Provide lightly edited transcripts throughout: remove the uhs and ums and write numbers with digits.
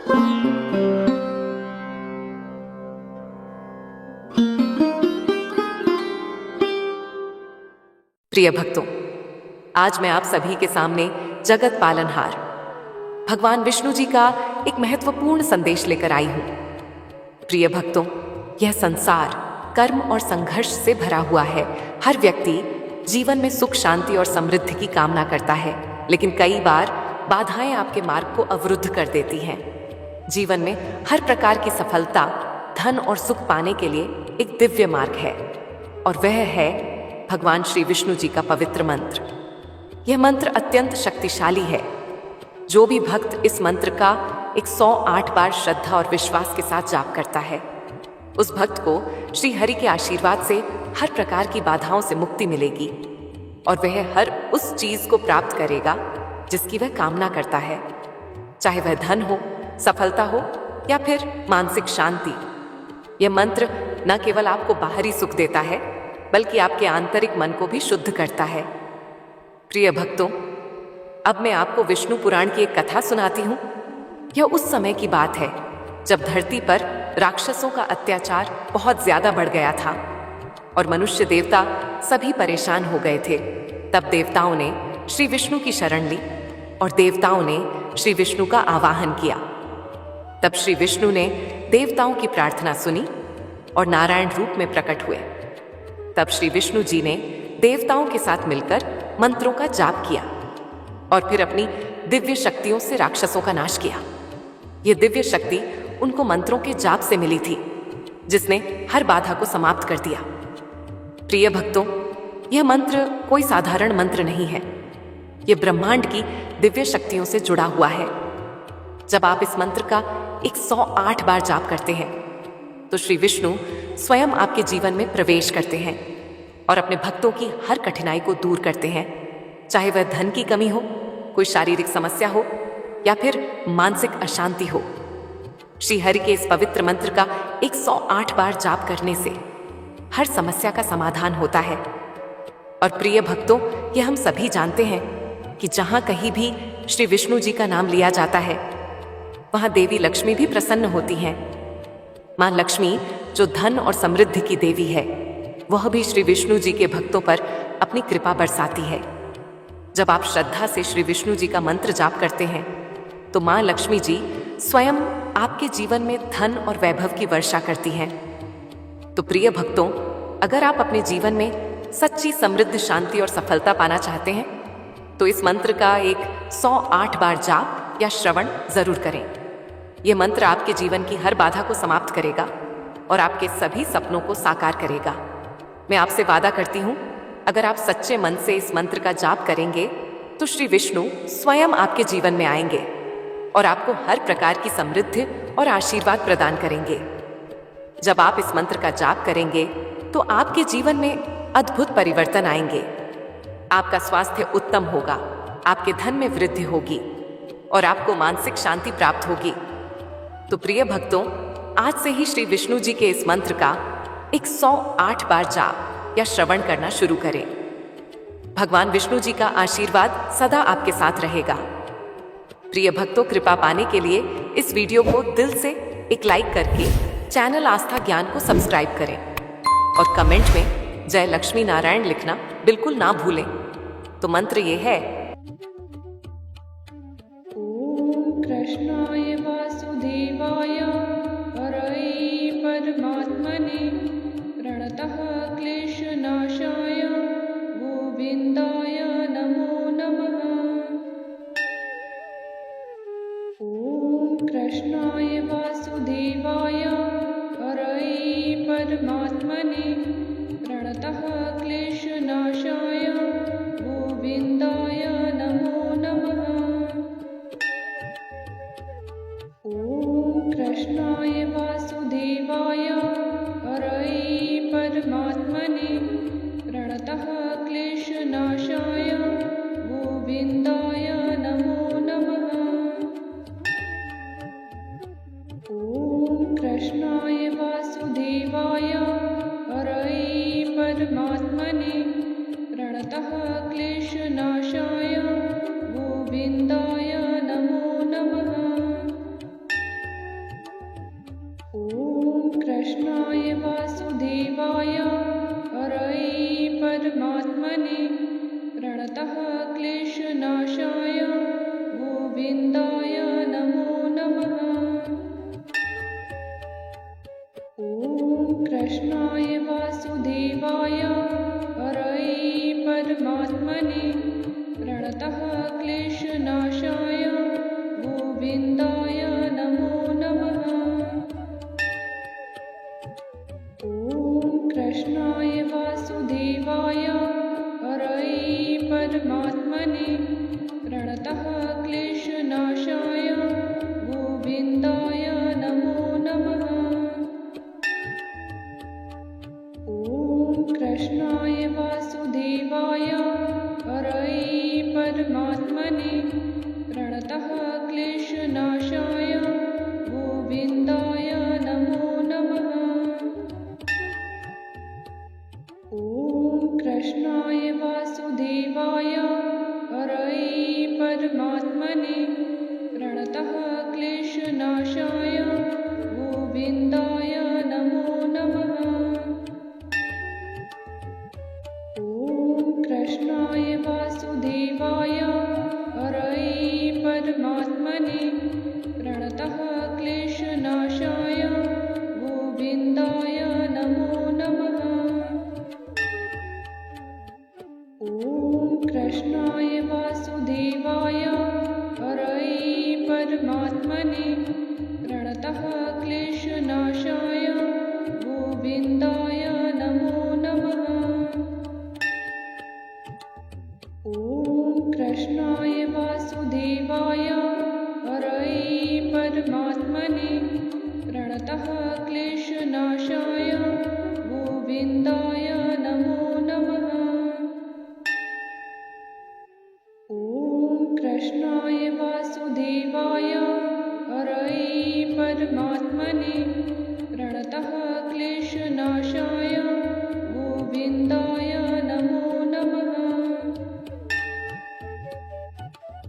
प्रिय भक्तों, आज मैं आप सभी के सामने जगत पालनहार भगवान विष्णु जी का एक महत्वपूर्ण संदेश लेकर आई हूं। प्रिय भक्तों, यह संसार कर्म और संघर्ष से भरा हुआ है। हर व्यक्ति जीवन में सुख, शांति और समृद्धि की कामना करता है, लेकिन कई बार बाधाएं आपके मार्ग को अवरुद्ध कर देती हैं। जीवन में हर प्रकार की सफलता, धन और सुख पाने के लिए एक दिव्य मार्ग है, और वह है भगवान श्री विष्णु जी का पवित्र मंत्र। यह मंत्र अत्यंत शक्तिशाली है। जो भी भक्त इस मंत्र का 108 बार श्रद्धा और विश्वास के साथ जाप करता है, उस भक्त को श्री हरि के आशीर्वाद से हर प्रकार की बाधाओं से मुक्ति मिलेगी, और वह हर उस चीज को प्राप्त करेगा जिसकी वह कामना करता है, चाहे वह धन हो, सफलता हो या फिर मानसिक शांति। यह मंत्र न केवल आपको बाहरी सुख देता है, बल्कि आपके आंतरिक मन को भी शुद्ध करता है। प्रिय भक्तों, अब मैं आपको विष्णु पुराण की एक कथा सुनाती हूँ। यह उस समय की बात है जब धरती पर राक्षसों का अत्याचार बहुत ज्यादा बढ़ गया था और मनुष्य देवता सभी परेशान हो गए थे। तब देवताओं ने श्री विष्णु की शरण ली और देवताओं ने श्री विष्णु का आवाहन किया। तब श्री विष्णु ने देवताओं की प्रार्थना सुनी और नारायण रूप में प्रकट हुए। तब श्री विष्णु जी ने देवताओं के साथ मिलकर मंत्रों का जाप किया और फिर अपनी दिव्य शक्तियों से राक्षसों का नाश किया। यह दिव्य शक्ति उनको मंत्रों के जाप से मिली थी, जिसने हर बाधा को समाप्त कर दिया। प्रिय भक्तों, यह मंत्र कोई साधारण मंत्र नहीं है। यह ब्रह्मांड की दिव्य शक्तियों से जुड़ा हुआ है। जब आप इस मंत्र का 108 बार जाप करते हैं, तो श्री विष्णु स्वयं आपके जीवन में प्रवेश करते हैं और अपने भक्तों की हर कठिनाई को दूर करते हैं, चाहे वह धन की कमी हो, कोई शारीरिक समस्या हो या फिर मानसिक अशांति हो। श्री हरि के इस पवित्र मंत्र का 108 बार जाप करने से हर समस्या का समाधान होता है। और प्रिय भक्तों, यह हम सभी जानते हैं कि जहां कहीं भी श्री विष्णु जी का नाम लिया जाता है, वहां देवी लक्ष्मी भी प्रसन्न होती हैं। मां लक्ष्मी, जो धन और समृद्धि की देवी है, वह भी श्री विष्णु जी के भक्तों पर अपनी कृपा बरसाती है। जब आप श्रद्धा से श्री विष्णु जी का मंत्र जाप करते हैं, तो मां लक्ष्मी जी स्वयं आपके जीवन में धन और वैभव की वर्षा करती हैं। तो प्रिय भक्तों, अगर आप अपने जीवन में सच्ची समृद्ध, शांति और सफलता पाना चाहते हैं, तो इस मंत्र का 108 बार जाप या श्रवण जरूर करें। यह मंत्र आपके जीवन की हर बाधा को समाप्त करेगा और आपके सभी सपनों को साकार करेगा। मैं आपसे वादा करती हूँ, अगर आप सच्चे मन से इस मंत्र का जाप करेंगे, तो श्री विष्णु स्वयं आपके जीवन में आएंगे और आपको हर प्रकार की समृद्धि और आशीर्वाद प्रदान करेंगे। जब आप इस मंत्र का जाप करेंगे, तो आपके जीवन में अद्भुत परिवर्तन आएंगे। आपका स्वास्थ्य उत्तम होगा, आपके धन में वृद्धि होगी और आपको मानसिक शांति प्राप्त होगी। तो प्रिय भक्तों, आज से ही श्री विष्णु जी के इस मंत्र का 108 बार जाप या श्रवण करना शुरू करें। भगवान विष्णु जी का आशीर्वाद सदा आपके साथ रहेगा। प्रिय भक्तों, कृपा पाने के लिए इस वीडियो को दिल से एक लाइक करके चैनल आस्था ज्ञान को सब्सक्राइब करें और कमेंट में जय लक्ष्मी नारायण लिखना बिल्कुल ना भूलें। तो मंत्र ये है: ओम कृष्णाय वासुदेवाय हरये परमात्मने प्रणतः क्लेशनाशाय गोविन्दाय नमो नमः। ओम कृष्णाय वासुदेवाय हरये परमात्मने प्रणतः क्लेशनाशाय गोविन्दाय नमो नमः। ओम कृष्णाय वासुदेवाय हरये परमात्मने प्रणतः क्लेशनाशाय गोविन्दाय नमो नमः। ओम कृष्णाय वासुदेवाय हरये परमात्मने परमात्मने प्रणतः क्लेशनाशाय गोविन्दाय नमो नमः। ॐ कृष्णाय वासुदेवाय हरये परमात्मने प्रणतः क्लेशनाशाय गोविन्दाय नमो नमः। ॐ कृष्णाय वासुदेवाय हरये परमात्मने प्रणतः क्लेशनाशाय गोविन्दाय नमो नमः।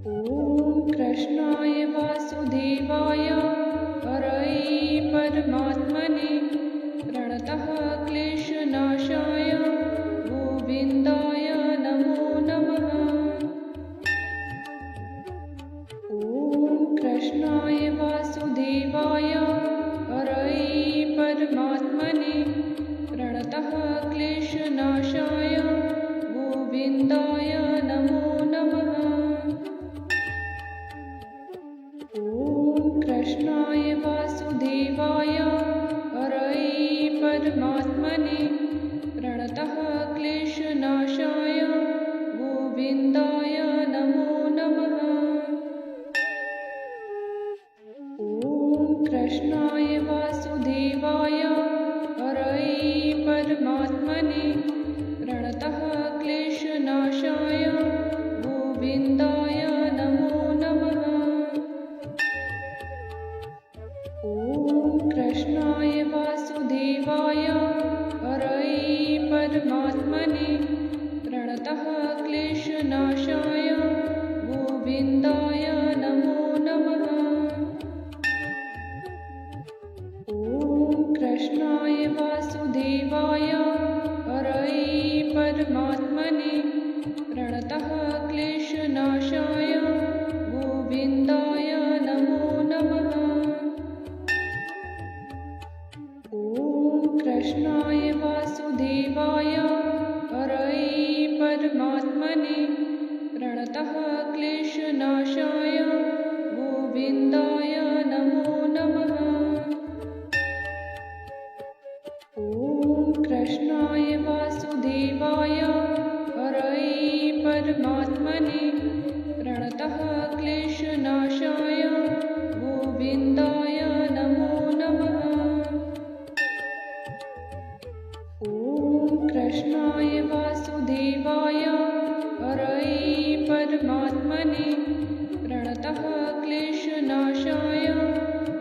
ॐ कृष्णाय वासुदेवाय हरये परमात्मने प्रणतः क्लेशनाशाय गोविन्दाय नमो नमः। ॐ कृष्णाय वासुदेवाय हरये परमात्मने प्रणतः क्लेशनाशाय गोविन्दाय नमो नमः। ॐ कृष्णाय वासुदेवाय हरये परमात्मने प्रणतः क्लेशनाशाय गोविन्दाय नमो नमः। ॐ कृष्णाय वासुदेवाय हरये परमात्मने प्रणतः क्लेशनाशाय गोविन्दाय नमो नमः। ॐ कृष्णाय वासुदेवाय हरये परमात्मने प्रणतः क्लेशनाशाय गोविन्दाय नमो नमः। ॐ कृष्णाय वासुदेवाय हरये परमात्मने प्रणतः क्लेशनाशाय गोविन्दाय नमो नमः। ॐ कृष्णाय वासुदेवाय हरये परमात्मने प्रणतः क्लेशनाशाय गोविन्दाय नमो नमः। ॐ कृष्णाय वासुदेवाय हरये परमात्मने प्रणतः क्लेशनाशाय गोविन्दाय नमो नमः। ॐ कृष्णाय वासुदेवाय हरये परमात्मने प्रणतः क्लेशनाशाय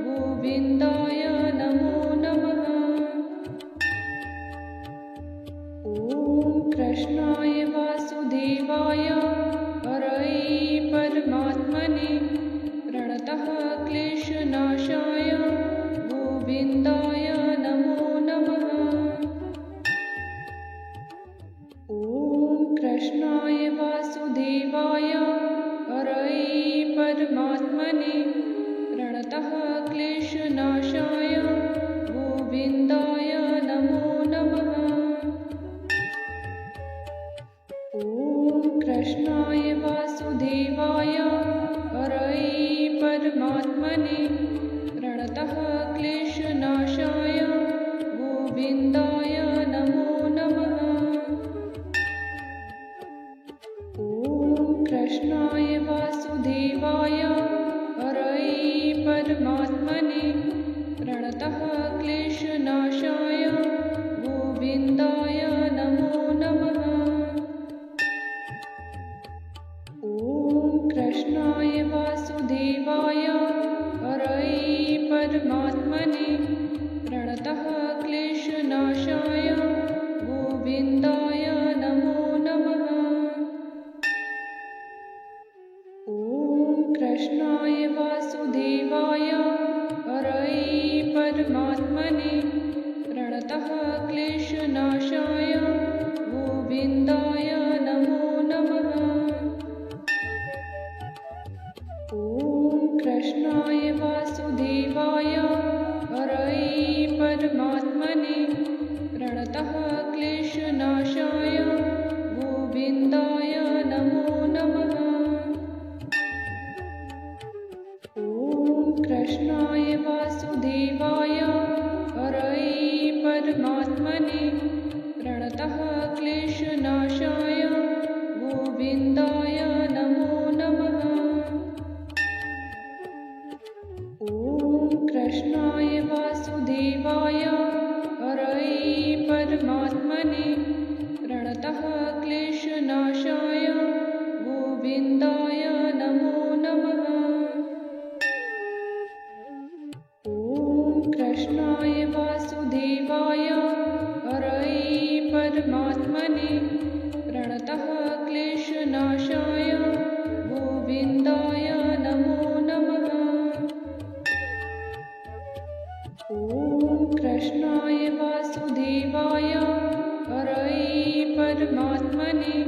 गोविन्दाय नमो नमः। ॐ कृष्णाय वासुदेवाय हरये परमात्मने प्रणतः क्लेशनाशाय गोविन्दाय नमो नमः। ॐ कृष्णाय वासुदेवाय हरये परमात्मने प्रणतः क्लेशनाशाय गोविन्दाय नमो नमः। ॐ कृष्णाय वासुदेवाय हरये परमात्मने प्रणतः क्लेशनाशाय गोविन्दाय नमो नमः। ॐ कृष्णाय वासुदेवाय हरये परमात्मने प्रणतः क्लेशनाशाय गोविन्दाय नमो नमः। ॐ कृष्णाय वासुदेवाय हरये परमात्मने प्रणतः क्लेशनाशाय गोविन्दाय नमो नमः। ॐ कृष्णाय वासुदेवाय हरये परमात्मने प्रणतः क्लेशनाशाय गोविन्दाय नमो नमः। ॐ कृष्णाय वासुदेवाय हरये परमात्मने प्रणतः क्लेशनाशाय गोविन्दाय नमो नमः। ॐ कृष्णाय वासुदेवाय हरये परमात्मने प्रणतः क्लेशनाशाय गोविन्दाय नमो नमः। ॐ कृष्णाय वासुदेवाय हरये परमात्मने प्रणतः क्लेशनाशाय गोविन्दाय नमो नमः। ॐ कृष्णाय वासुदेवाय हरये परमात्मने प्रणतः क्लेशनाशाय गोविन्दाय नमो नमः। ॐ कृष्णाय वासुदेवाय हरये परमात्मने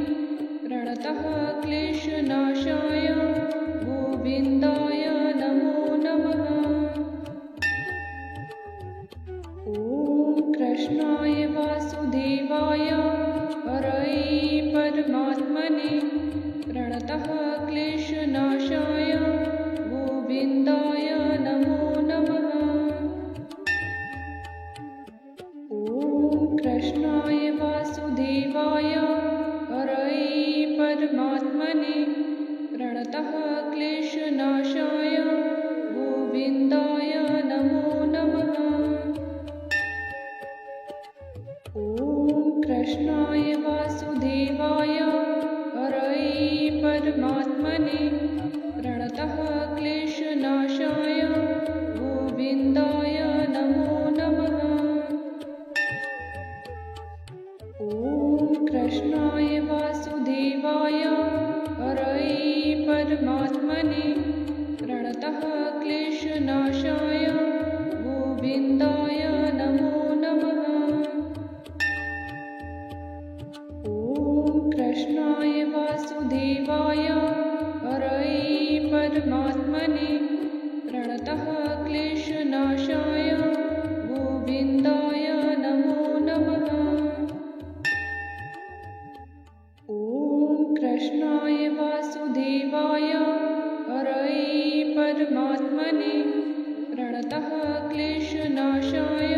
प्रणतः क्लेशनाशाय गोविन्दाय नमो नमः। ॐ कृष्णाय वासुदेवाय हरये परमात्मने प्रणतः क्लेशनाशाय गोविन्दाय नमो नमः। ॐ कृष्णाय वासुदेवाय हरये परमात्मने प्रणतः क्लेशनाशाय गोविन्दाय नमो नमः। ॐ कृष्णाय वासुदेवाय हरये परमात्मने प्रणतः क्लेशनाशाय गोविन्दाय नमो नमः। ॐ कृष्णाय वासुदेवाय हरये परमात्मने प्रणतः क्लेशनाशाय गोविन्दाय नमो नमः। ॐ कृष्णाय वासुदेवाय हरये परमात्मने प्रणतः क्लेशनाशाय गोविन्दाय नमो नमः। ॐ कृष्णाय वासुदेवाय हरये परमात्मने प्रणतः क्लेशनाशाय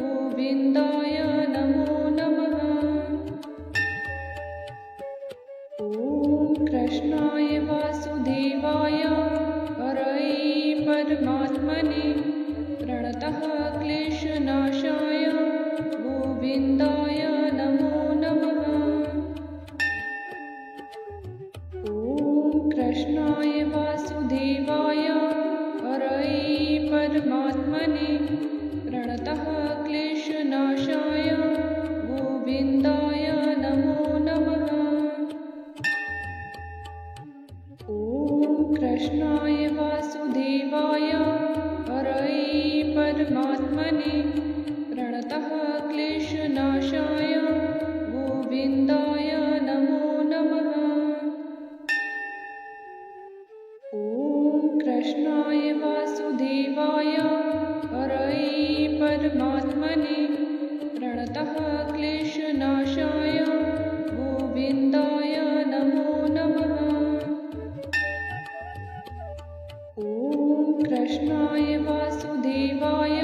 गोविन्दाय नमो नमः। ॐ कृष्णाय वासुदेवाय हरये परमात्मने प्रणतः क्लेशनाशाय गोविन्दाय नमो नमः। ॐ कृष्णाय वासुदेवाय हरये परमात्मने प्रणतः क्लेशनाशाय गोविन्दाय नमो नमः। ॐ कृष्णाय वासुदेवाय हरये परमात्मने प्रणतः क्लेशनाशाय गोविन्दाय नमो नमः। ॐ कृष्णाय वासुदेवाय हरये परमात्मने प्रणतः क्लेशनाशाय गोविन्दाय नमो नमः। ॐ कृष्णाय वासुदेवाय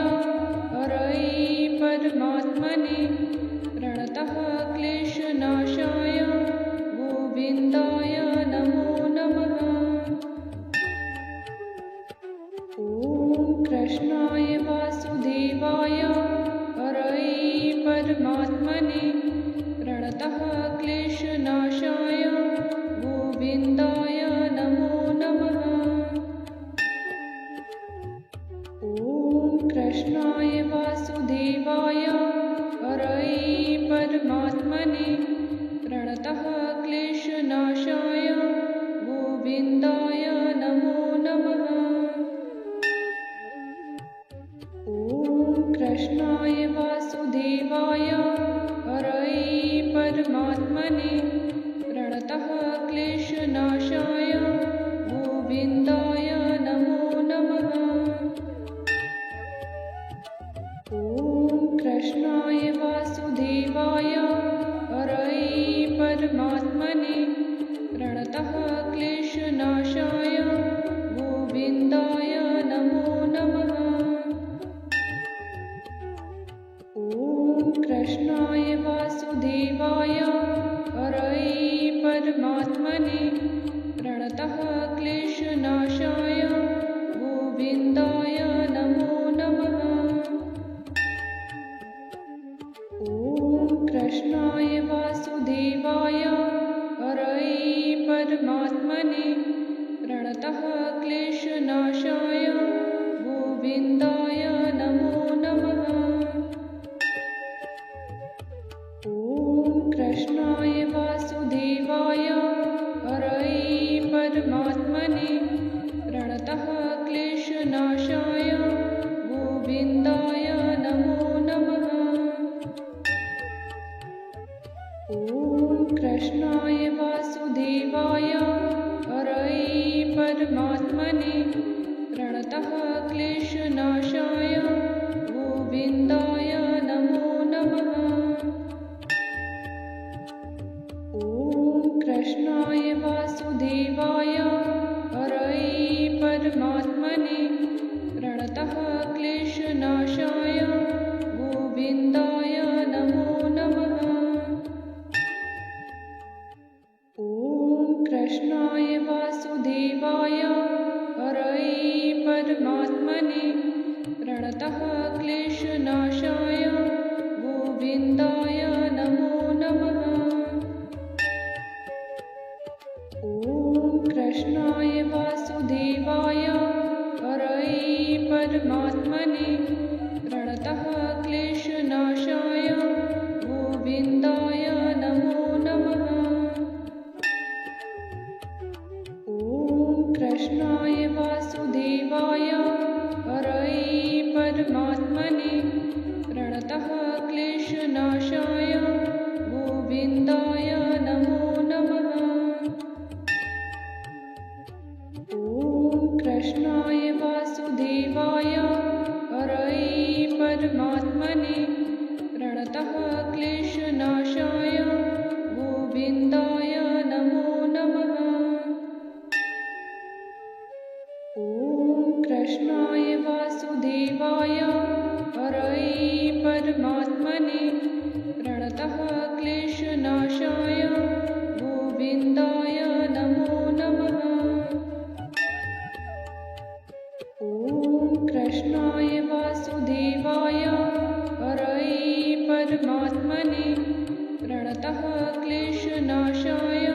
हरये परमात्मने प्रणतः क्लेशनाशाय गोविन्दाय नमो नमः। ॐ कृष्णाय वासुदेवाय हरये परमात्मने प्रणतः क्लेशनाशाय गोविन्दाय नमो नमः। ॐ कृष्णाय वासुदेवाय हरये परमात्मने प्रणतः क्लेशनाशाय गोविन्दाय नमो नमः। ॐ कृष्णाय वासुदेवाय हरये परमात्मने प्रणतः क्लेशनाशाय गोविन्दाय नमो नमः। ॐ कृष्णाय क्लेशनाशाय गोविन्दाय नमो नमः। ॐ कृष्णाय वासुदेवाय हरये परमात्मने प्रणतः क्लेशनाशाय गोविन्दाय नमो नमः। ॐ कृष्णाय वासुदेवाय हरये परमात्मने प्रणतः क्लेशनाशाय गोविन्दाय नमो नमः। ॐ कृष्णाय वासुदेवाय हरये परमात्मने प्रणतः क्लेशनाशाय गोविन्दाय नमो नमः। ॐ कृष्णाय वासुदेवाय हरये परमात्मने प्रणतः क्लेशनाशाय गोविन्दाय नमो नमः। ॐ कृष्णाय वासुदेवाय हरये परमात्मने प्रणतः क्लेशनाशाय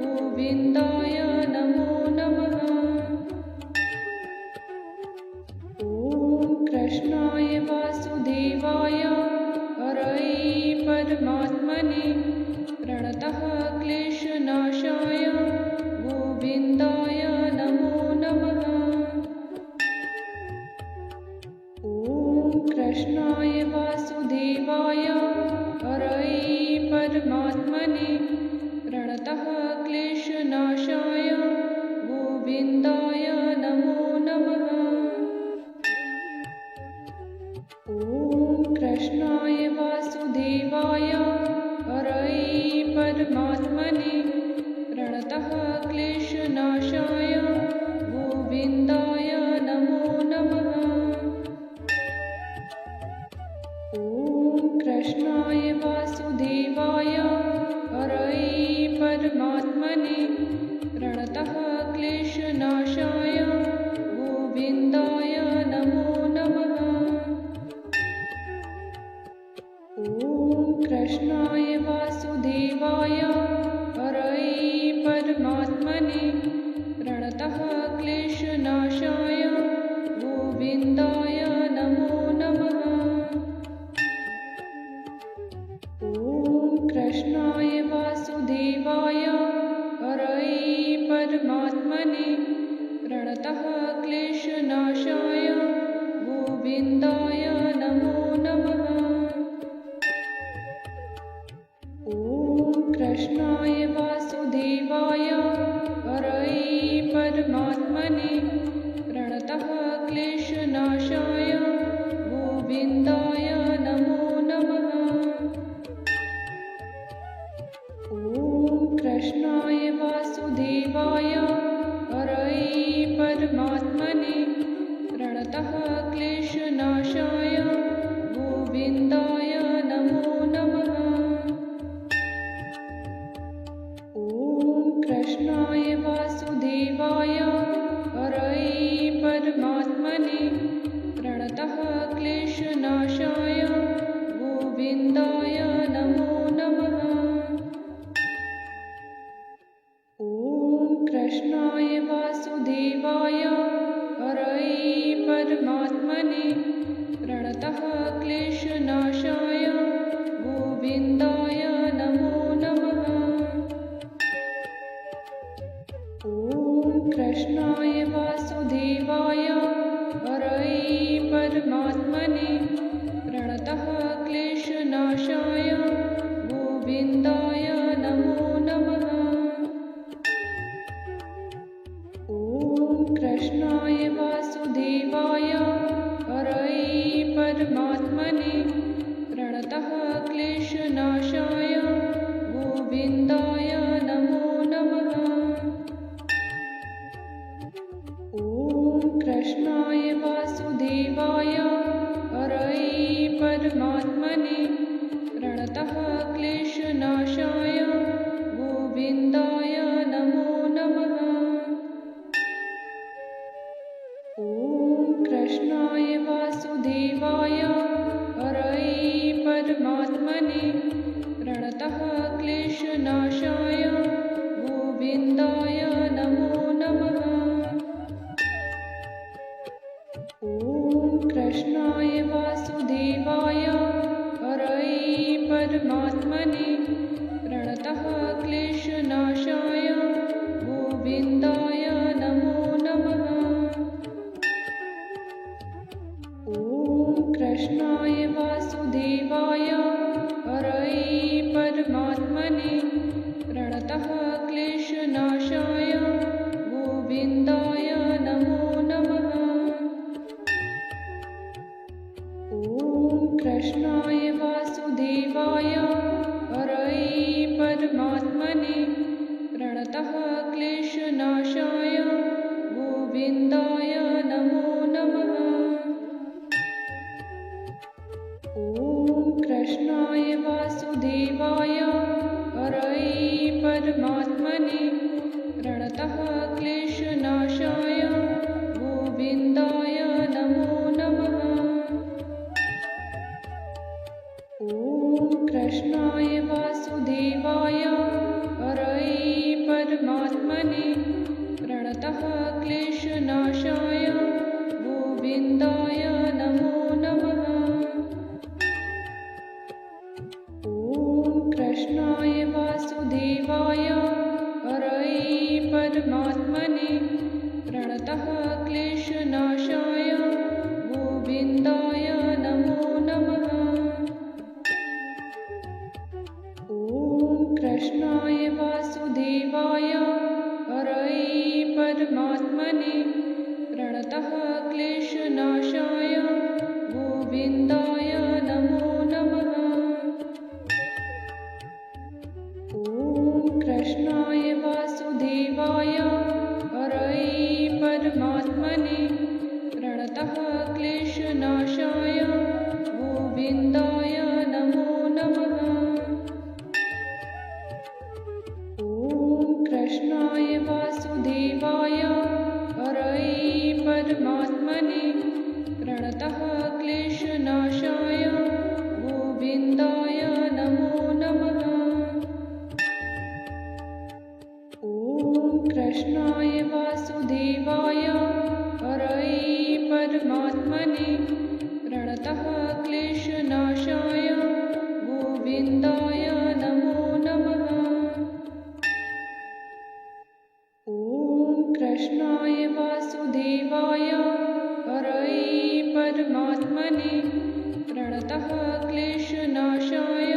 गोविन्दाय नमो नमः। ॐ कृष्णाय वासुदेवाय हरये परमात्मने प्रणतः क्लेशनाशाय गोविन्दाय नमो नमः। ॐ कृष्णाय वासुदेवाय हरये परमात्मने प्रणतः क्लेशनाशाय गोविन्दाय नमो नमः। ॐ कृष्णाय वासुदेवाय हरये परमात्मने प्रणतः क्लेशनाशाय गोविन्दाय नमो नमः। ॐ कृष्णाय वासुदेवाय हरये परमात्मने प्रणतः क्लेशनाशाय गोविन्दाय नमो नमः। ॐ कृष्णाय वासुदेवाय हरये परमात्मने प्रणतः क्लेशनाशाय गोविन्दाय नमो नमः। ॐ कृष्णाय वासुदेवाय हरये परमात्मने प्रणतः क्लेशनाशाय गोविन्दाय नमो नमः। ॐ कृष्णाय वासुदेवाय हरये परमात्मने प्रणतः क्लेशनाशाय गोविन्दाय नमो नमः। ॐ कृष्णाय वासुदेवाय हरये परमात्मने प्रणतः क्लेशनाशाय गोविन्दाय नमो नमः। ॐ कृष्णाय वासुदेवाय हरये परमात्मने प्रणतः क्लेशनाशाय गोविन्दाय नमो नमः। ॐ कृष्णाय वासुदेवाय हरये परमात्मने प्रणतः क्लेशनाशाय गोविन्दाय नमो नमः। ॐ कृष्णाय वासुदेवाय हरये परमात्मने प्रणतः क्लेशनाशाय गोविन्दाय नमो नमः। ॐ कृष्णाय वासुदेवाय हरये परमात्मने प्रणतः क्लेशनाशाय गोविन्दाय नमो नमः। ॐ कृष्णाय वासुदेवाय हरये परमात्मने प्रणतः क्लेशनाशाय गोविन्दाय नमो नमः। ॐ कृष्णाय वासुदेवाय हरये परमात्मने प्रणतः क्लेशनाशाय गोविन्दाय नमो नमः। ॐ कृष्णाय वासुदेवाय हरये परमात्मने प्रणतः क्लेशनाशाय गोविन्दाय नमो नमः। ॐ कृष्णाय वासुदेवाय हरये परमात्मने प्रणतः क्लेशनाशाय गोविन्दाय नमो नमः। ॐ कृष्णाय वासुदेवाय हरये परमात्मने प्रणतः क्लेशनाशाय गोविन्दाय नमो नमः। ॐ कृष्णाय वासुदेवाय हरये परमात्मने प्रणतः क्लेशनाशाय गोविन्दाय नमो नमः। ॐ कृष्णाय वासुदेवाय हरये परमात्मने प्रणतः क्लेशनाशाय गोविन्दाय नमो नमः। ॐ कृष्णाय वासुदेवाय हरये परमात्मने प्रणतः क्लेशनाशाय गोविन्दाय नमो नमः। ॐ कृष्णाय वासुदेवाय हरये परमात्मने प्रणतः क्लेशनाशाय गोविन्दाय नमो नमः। ॐ कृष्णाय वासुदेवाय हरये परमात्मने प्रणतः क्लेशनाशाय गोविन्दाय नमो नमः। ॐ कृष्णाय वासुदेवाय हरये परमात्मने प्रणतः क्लेशनाशाय गोविन्दाय नमो नमः। ॐ कृष्णाय वासुदेवाय हरये परमात्मने प्रणतः क्लेशनाशाय गोविन्दाय नमो नमः। ॐ कृष्णाय वासुदेवाय हरये परमात्मने प्रणतः क्लेशनाशाय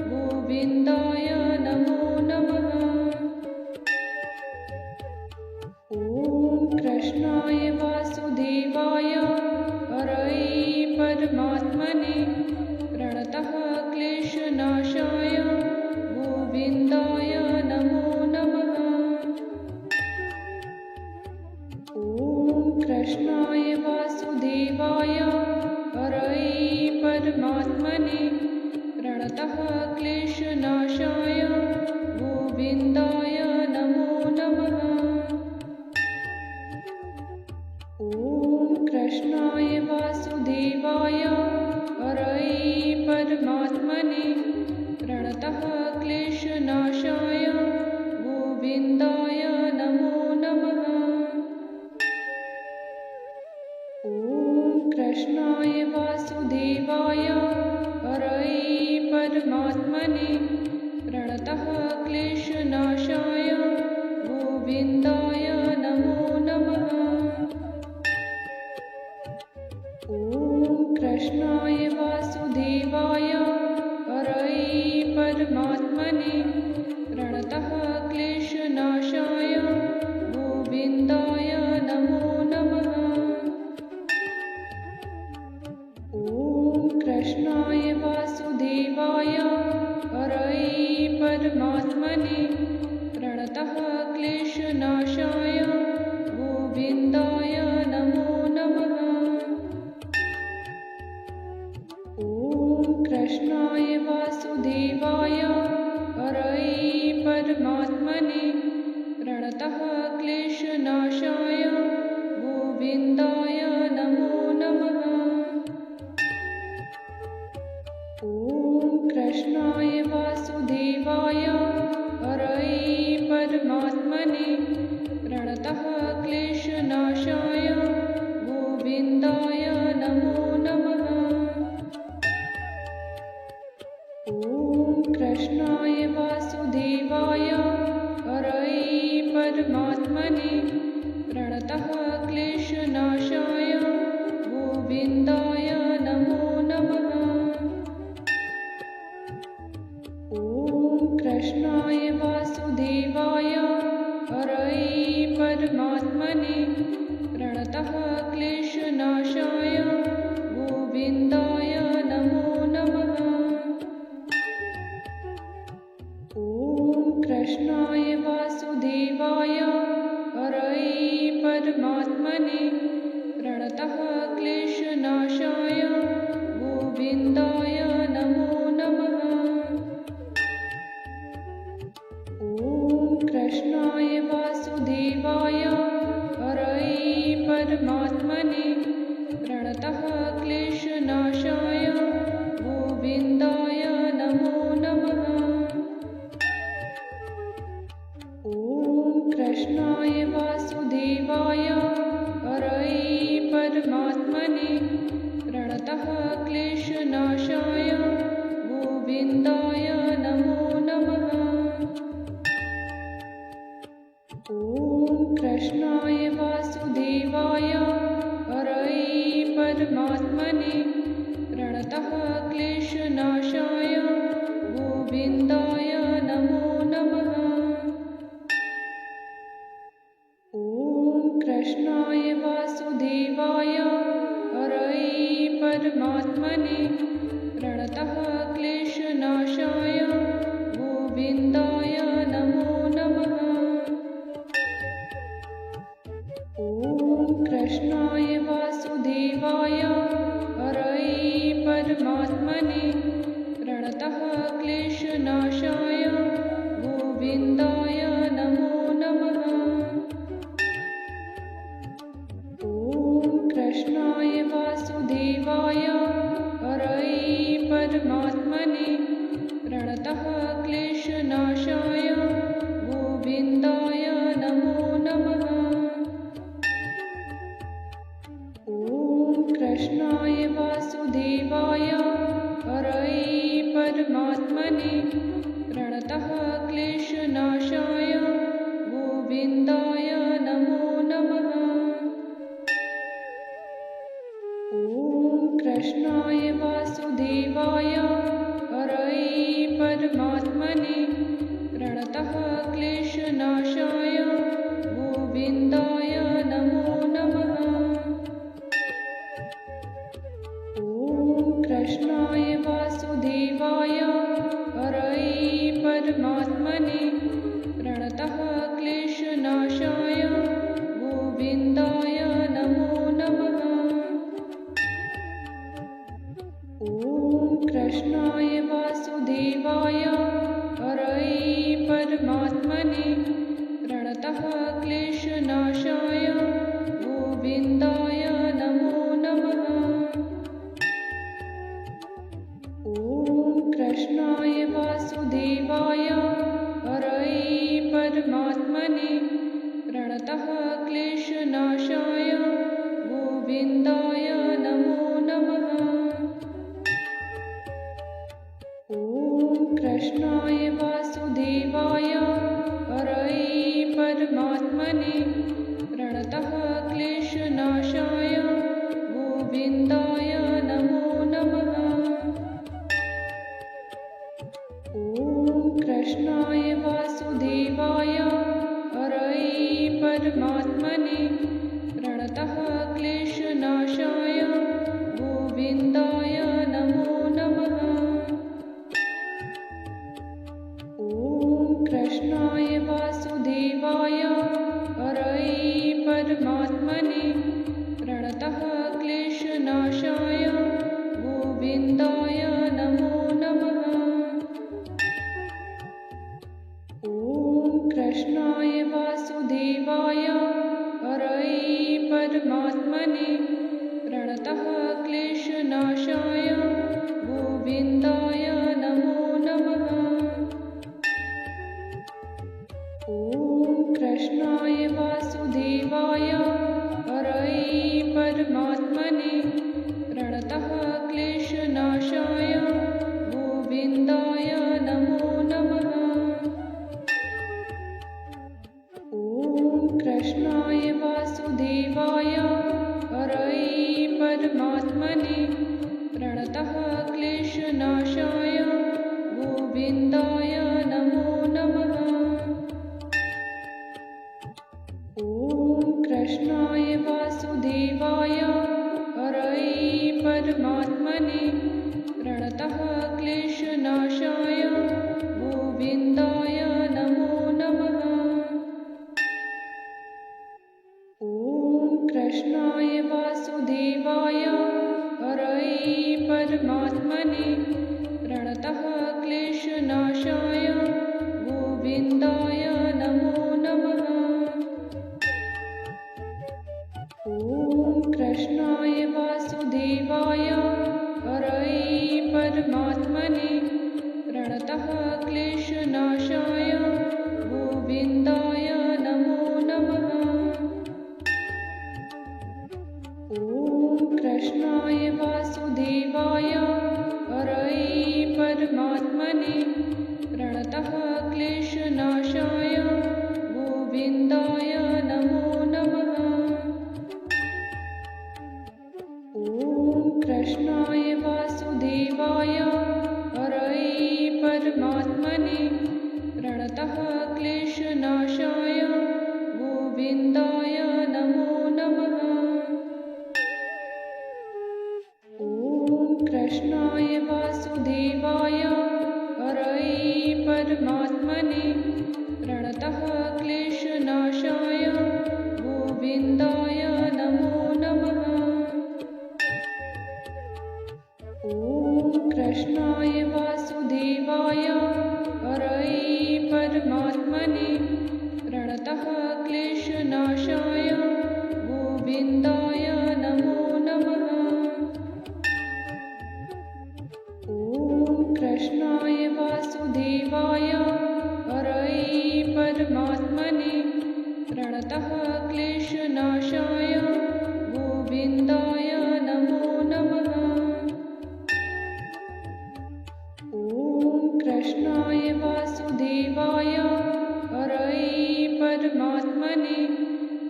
गोविन्दाय नमो नमः। ॐ कृष्णाय वासुदेवाय हरये परमात्मने प्रणतः क्लेशनाशाय गोविन्दाय नमो नमः। ॐ कृष्णाय वासुदेवाय हरये परमात्मने प्रणतः क्लेशनाशाय गोविन्दाय नमो नमः। ॐ कृष्णाय वासुदेवाय हरये परमात्मने प्रणतः क्लेशनाशाय गोविन्दाय नमो नमः। ॐ कृष्णाय वासुदेवाय हरये परमात्मने प्रणतः क्लेशनाशाय गोविन्दाय नमो नमः। ॐ कृष्णाय वासुदेवाय हरये परमात्मने प्रणतः क्लेशनाशाय गोविन्दाय नमो नमः। ॐ कृष्णाय वासुदेवाय हरये परमात्मने प्रणतः क्लेशनाशाय गोविन्दाय नमो नमः। ॐ कृष्णाय वासुदेवाय हरये परमात्मने प्रणतः क्लेशनाशाय गोविन्दाय नमो परमात्मने प्रणतः क्लेशनाशाय गोविन्दाय नमो नमः। ॐ कृष्णाय वासुदेवाय हरये परमात्मने प्रणतः क्लेशनाशाय गोविन्दाय नमो नमः। ॐ कृष्णाय वासुदेवाय हरये परमात्मने प्रणतः क्लेशनाशाय गोविन्दाय नमो नमः। ॐ कृष्णाय वासुदेवाय हरये परमात्मने प्रणतः क्लेशनाशाय गोविन्दाय नमो नमः। ॐ कृष्णाय वासुदेवाय हरये परमात्मने प्रणतः क्लेशनाशाय गोविन्दाय नमो नमः। ॐ कृष्णाय वासुदेवाय हरये परमात्मने प्रणतः क्लेशनाशाय गोविन्दाय नमो नमः। ॐ कृष्णाय वासुदेवाय हरये परमात्मने प्रणतः क्लेशनाशाय गोविन्दाय नमो नमः। ॐ कृष्णाय वासुदेवाय हरये परमात्मने प्रणतः क्लेशनाशाय गोविन्दाय नमो नमः। ॐ कृष्णाय वासुदेवाय हरये परमात्मने प्रणतः क्लेशनाशाय गोविन्दाय नमो नमः। ॐ कृष्णाय वासुदेवाय हरये परमात्मने प्रणतः क्लेशनाशाय गोविन्दाय नमो नमः। ॐ कृष्णाय वासुदेवाय हरये परमात्मने प्रणतः क्लेशनाशाय गोविन्दाय नमो नमः। ॐ कृष्णाय वासुदेवाय हरये परमात्मने प्रणतः क्लेशनाशाय गोविन्दाय नमो नमः। ॐ कृष्णाय वासुदेवाय हरये परमात्मने प्रणतः क्लेशनाशाय गोविन्दाय नमो नमः। ॐ कृष्णाय वासुदेवाय हरये परमात्मने प्रणतः क्लेशनाशाय गोविन्दाय नमो नमः। ॐ कृष्णाय वासुदेवाय हरये परमात्मने प्रणतः क्लेशनाशाय गोविन्दाय नमो नमः। ॐ कृष्णाय वासुदेवाय हरये परमात्मने प्रणतः क्लेशनाशाय गोविन्दाय नमो नमः। ॐ कृष्णाय वासुदेवाय हरये परमात्मने प्रणतः क्लेशनाशाय गोविन्दाय नमो नमः। ॐ कृष्णाय वासुदेवाय हरये परमात्मने प्रणतः क्लेशनाशाय गोविन्दाय नमो नमः। ॐ कृष्णाय वासुदेवाय हरये परमात्मने प्रणतः क्लेशनाशाय गोविन्दाय नमो नमः। ॐ ॐ कृष्णाय वासुदेवाय हरये परमात्मने प्रणतः क्लेशनाशाय गोविन्दाय नमो नमः। ॐ कृष्णाय वासुदेवाय हरये परमात्मने प्रणतः क्लेशनाशाय गोविन्दाय नमो नमः। ॐ कृष्णाय वासुदेवाय हरये परमात्मने प्रणतः क्लेशनाशाय गोविन्दाय नमो नमः। ॐ कृष्णाय वासुदेवाय हरये परमात्मने प्रणतः क्लेशनाशाय गोविन्दाय नमो नमः। ॐ कृष्णाय वासुदेवाय हरये परमात्मने प्रणतः क्लेशनाशाय गोविन्दाय नमो नमः। ॐ कृष्णाय वासुदेवाय हरये परमात्मने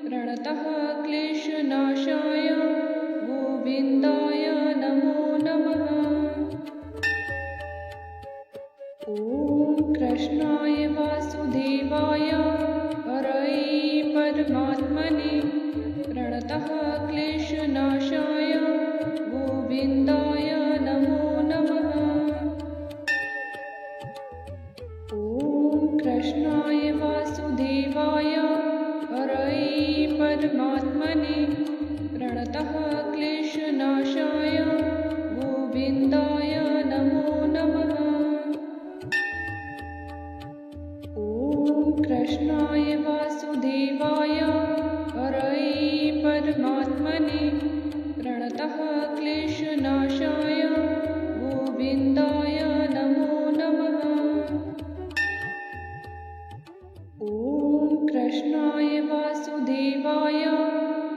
प्रणतः क्लेशनाशाय गोविन्दाय नमो नमः। ॐ कृष्णाय वासुदेवाय हरये परमात्मने प्रणतः क्लेशनाशाय गोविन्दाय नमो नमः। ॐ कृष्णाय वासुदेवाय हरये परमात्मने प्रणतः क्लेशनाशाय गोविन्दाय नमो नमः। ॐ कृष्णाय वासुदेवाय हरये परमात्मने प्रणतः क्लेशनाशाय गोविन्दाय नमो नमः। ॐ कृष्णाय वासुदेवाय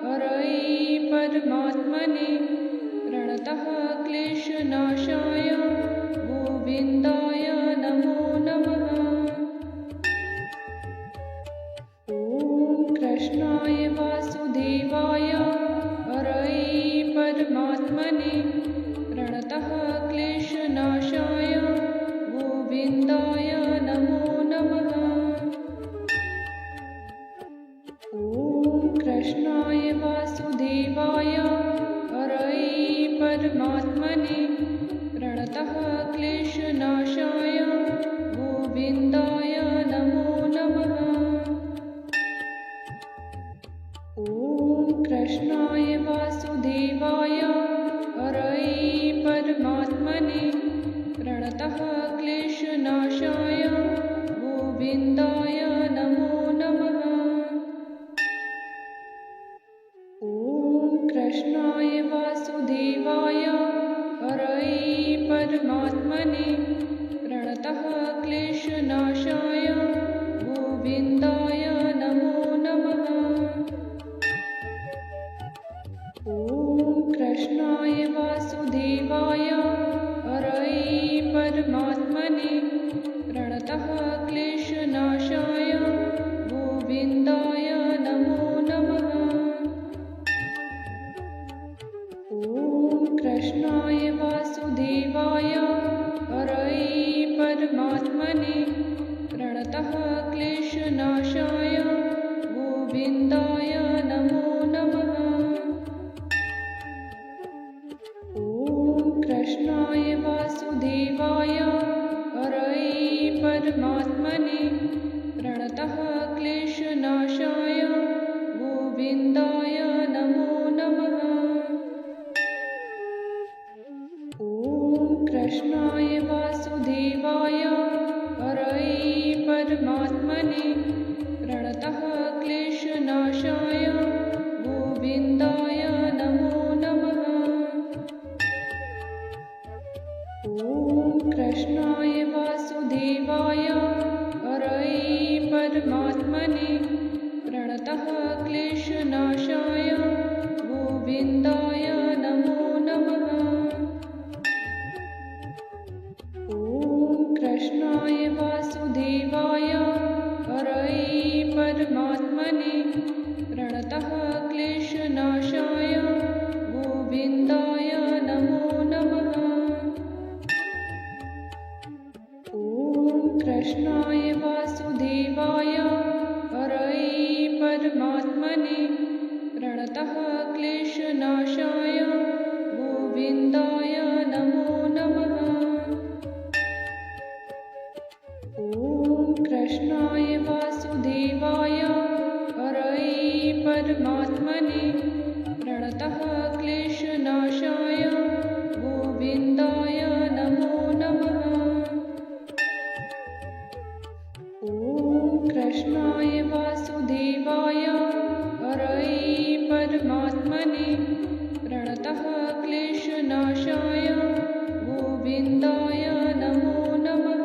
हरये परमात्मने प्रणतः क्लेशनाशाय गोविन्दाय नमो नमः। ॐ कृष्णाय वासुदेवाय हरये परमात्मने प्रणतः क्लेशनाशाय गोविन्दाय नमो नमः। ॐ कृष्णाय वासुदेवाय हरये परमात्मने प्रणतः क्लेशनाशाय गोविन्दाय नमो नमः। ॐ कृष्णाय वासुदेवाय हरये परमात्मने प्रणतः क्लेशनाशाय गोविन्दाय नमो नमः। ॐ कृष्णाय वासुदेवाय हरये परमात्मने प्रणतः क्लेशनाशाय गोविन्दाय नमो नमः। ॐ कृष्णाय वासुदेवाय हरये परमात्मने प्रणतः क्लेशनाशाय गोविन्दाय नमो नमः। ॐ कृष्णाय वासुदेवाय हरये परमात्मने प्रणतः क्लेशनाशाय गोविन्दाय नमो नमः। ॐ कृष्णाय वासुदेवाय हरये परमात्मने प्रणतः क्लेशनाशाय गोविन्दाय नमो नमः। ॐ कृष्णाय वासुदेवाय हरये परमात्मने प्रणतः क्लेशनाशाय गोविन्दाय नमो नमः। ॐ कृष्णाय वासुदेवाय हरये परमात्मने प्रणतः क्लेशनाशाय गोविन्दाय गोविन्दाय नमो नमः। ॐ कृष्णाय वासुदेवाय हरये परमात्मने प्रणतः क्लेशनाशाय गोविन्दाय नमो नमः। ॐ कृष्णाय वासुदेवाय हरये परमात्मने प्रणतः क्लेशनाशाय गोविन्दाय नमो नमः। ॐ कृष्णाय वासुदेवाय हरये परमात्मने प्रणतः क्लेशनाशाय गोविन्दाय नमो नमः। ॐ कृष्णाय वासुदेवाय हरये परमात्मने प्रणतः क्लेशनाशाय गोविन्दाय नमो नमः।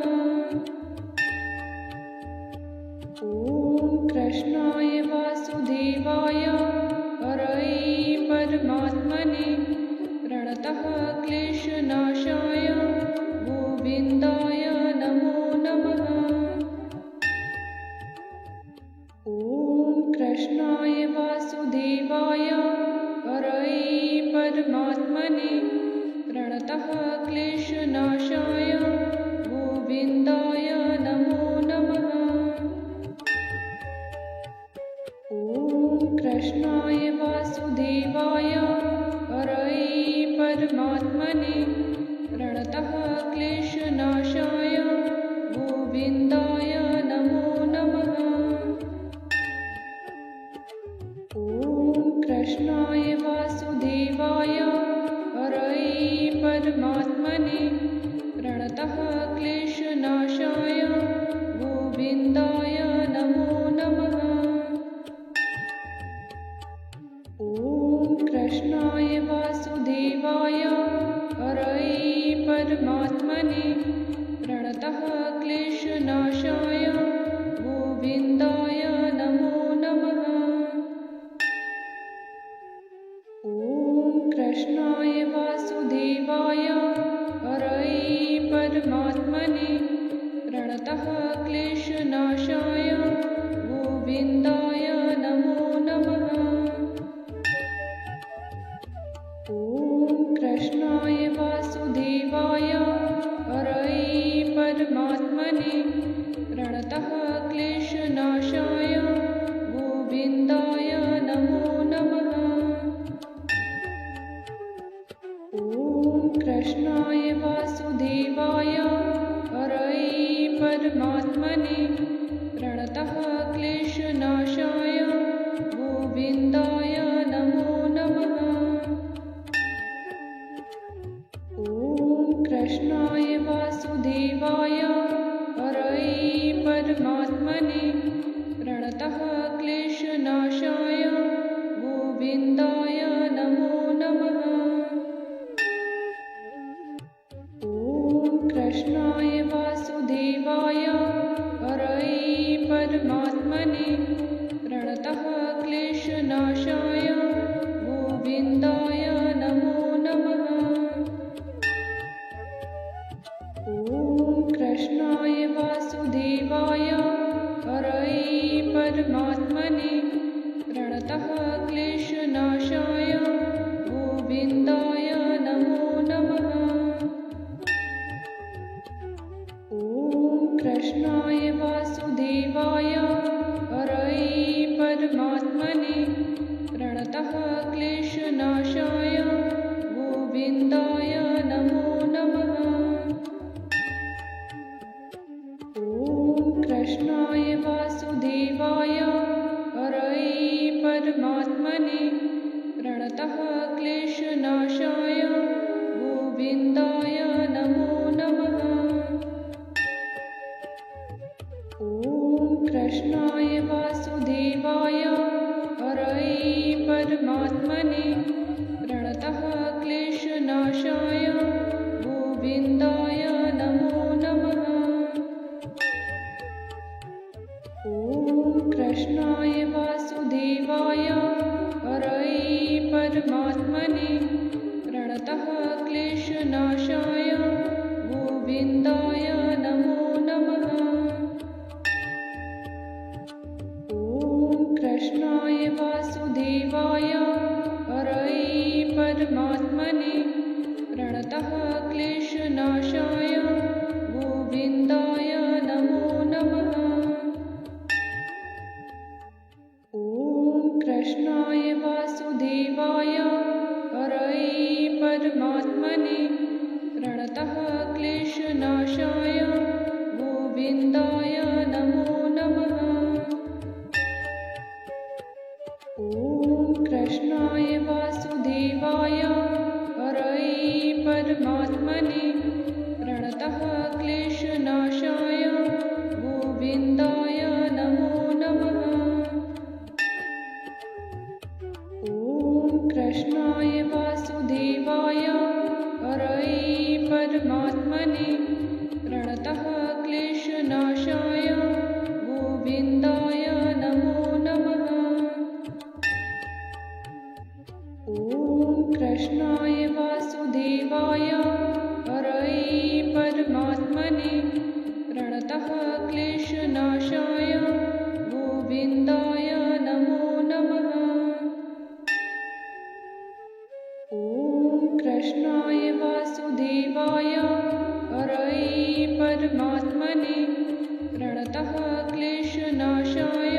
ॐ कृष्णाय वासुदेवाय हरये परमात्मने प्रणतः क्लेशनाशाय गोविन्दाय नमो नमः। ॐ कृष्णाय वासुदेवाय हरये परमात्मने प्रणतः क्लेशनाशाय गोविन्दाय नमो नमः। ॐ कृष्णाय वासुदेवाय हरये परमात्मने प्रणतः क्लेशनाशाय गोविन्दाय नमो नमः। ॐ कृष्णाय वासुदेवाय हरये परमात्मने प्रणतः क्लेशनाशाय गोविन्दाय नमो नमः। ॐ कृष्णाय वासुदेवाय हरये परमात्मने प्रणतः क्लेशनाशाय गोविन्दाय नमो नमः। ॐ कृष्णाय वासुदेवाय हरये परमात्मने प्रणतः क्लेशनाशाय गोविन्दाय नमो नमः। ॐ कृष्णाय वासुदेवाय हरये परमात्मने प्रणतः क्लेशनाशाय गोविन्दाय नमो नमः। ॐ कृष्णाय वासुदेवाय हरये परमात्मने प्रणतः क्लेशनाशाय गोविन्दाय नमो नमः। ॐ कृष्णाय वासुदेवाय हरये परमात्मने प्रणतः क्लेशनाशाय गोविन्दाय नमो नमः। ॐ कृष्णाय परमात्मने प्रणतः क्लेशनाशाय गोविन्दाय नमो नमः। ॐ कृष्णाय वासुदेवाय हरये परमात्मने प्रणतः क्लेशनाशाय गोविन्दाय नमो नमः। ॐ कृष्णाय वासुदेवाय हरये परमात्मने प्रणतः क्लेशनाशाय गोविन्दाय नमो नमः। ॐ कृष्णाय वासुदेवाय हरये परमात्मने प्रणतः क्लेशनाशाय गोविन्दाय नमो नमः। ॐ कृष्णाय वासुदेवाय हरये परमात्मने प्रणतः क्लेशनाशाय गोविन्दाय नमो नमः। ॐ कृष्णाय वासुदेवाय हरये परमात्मने प्रणतः क्लेशनाशाय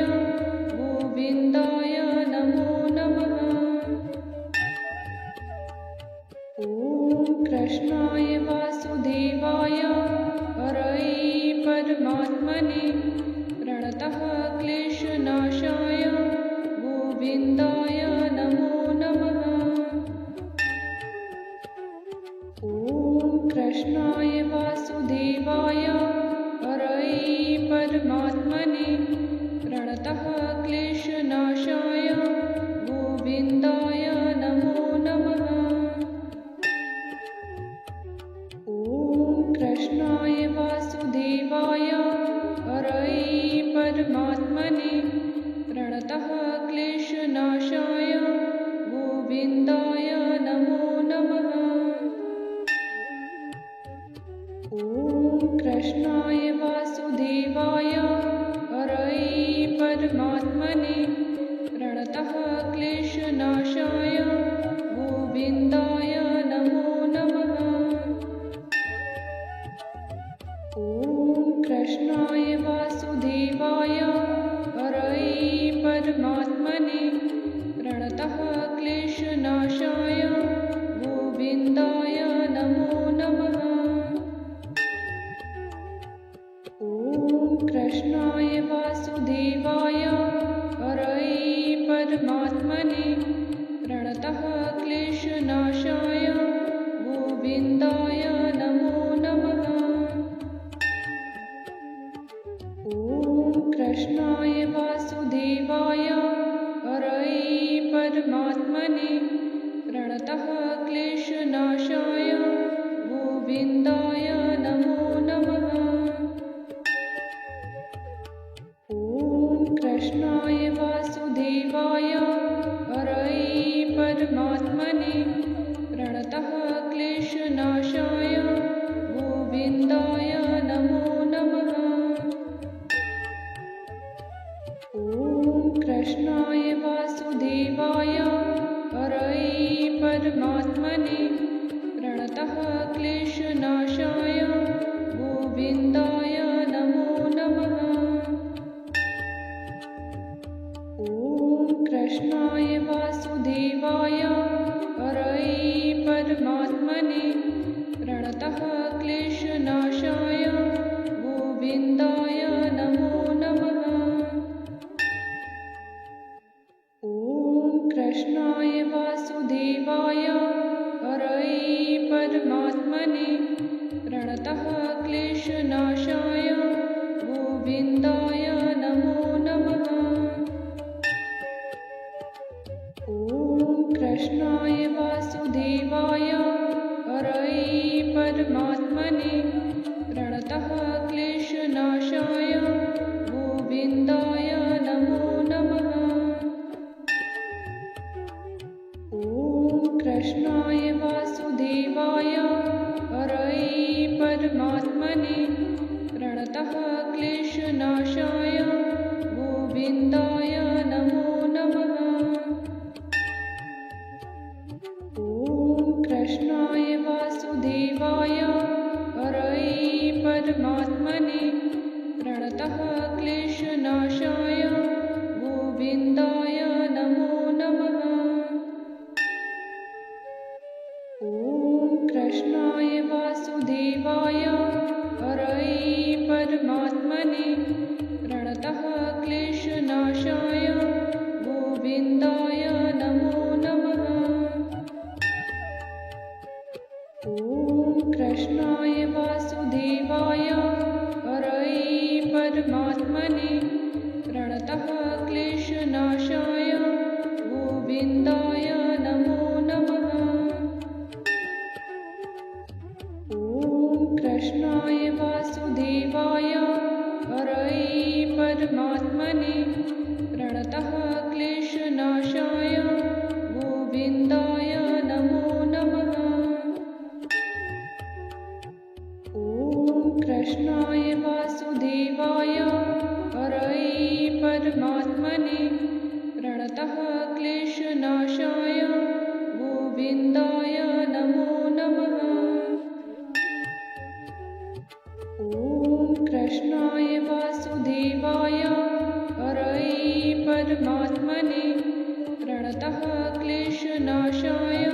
गोविन्दाय नमो नमः। ॐ कृष्णाय वासुदेवाय हरये परमात्मने प्रणतः क्लेशनाशाय गोविन्दाय नमो नमः। ॐ कृष्णाय वासुदेवाय हरये परमात्मने प्रणतः क्लेशनाशाय गोविन्दाय नमो नमः। ॐ कृष्णाय वासुदेवाय हरये परमात्मने प्रणतः क्लेशनाशाय गोविन्दाय नमो नमः। ॐ कृष्णाय वासुदेवाय हरये परमात्मने प्रणतः क्लेशनाशाय गोविन्दाय नमो नमः। ॐ कृष्णाय वासुदेवाय हरये परमात्मने प्रणतः क्लेशनाशाय गोविन्दाय नमो नमः। ॐ कृष्णाय वासुदेवाय हरये परमात्मने प्रणतः क्लेशनाशाय गोविन्दाय नमो नमः। ॐ कृष्णाय वासुदेवाय हरये परमात्मने प्रणतः क्लेशनाशाय गोविन्दाय नमो नमः। ॐ कृष्णाय वासुदेवाय हरये परमात्मने प्रणतः क्लेशनाशाय गोविन्दाय नमो नमः। ॐ कृष्णाय वासुदेवाय हरये परमात्मने प्रणतः क्लेशनाशाय गोविन्दाय नमो नमः। ॐ कृष्णाय वासुदेवाय हरये परमात्मने प्रणतः क्लेशनाशाय गोविन्दाय नमो नमः। ॐ कृष्णाय वासुदेवाय हरये परमात्मने प्रणतः क्लेशनाशाय गोविन्दाय नमो नमः। ॐ कृष्णाय वासुदेवाय हरये परमात्मने प्रणतः क्लेशनाशाय गोविन्दाय नमो नमः। ॐ कृष्णाय वासुदेवाय हरये परमात्मने प्रणतः क्लेशनाशाय गोविन्दाय नमो नमः। ॐ ॐ कृष्णाय वासुदेवाय हरये परमात्मने प्रणतः क्लेशनाशाय गोविन्दाय नमो नमः। ॐ कृष्णाय वासुदेवाय हरये परमात्मने प्रणतः क्लेशनाशाय गोविन्दाय नमो नमः। ॐ कृष्णाय वासुदेवाय हरये परमात्मने प्रणतः क्लेशनाशाय गोविन्दाय नमो नमः। ॐ कृष्णाय वासुदेवाय हरये परमात्मने प्रणतः क्लेशनाशाय गोविन्दाय नमो नमः। ॐ कृष्णाय वासुदेवाय हरये परमात्मने प्रणतः क्लेशनाशाय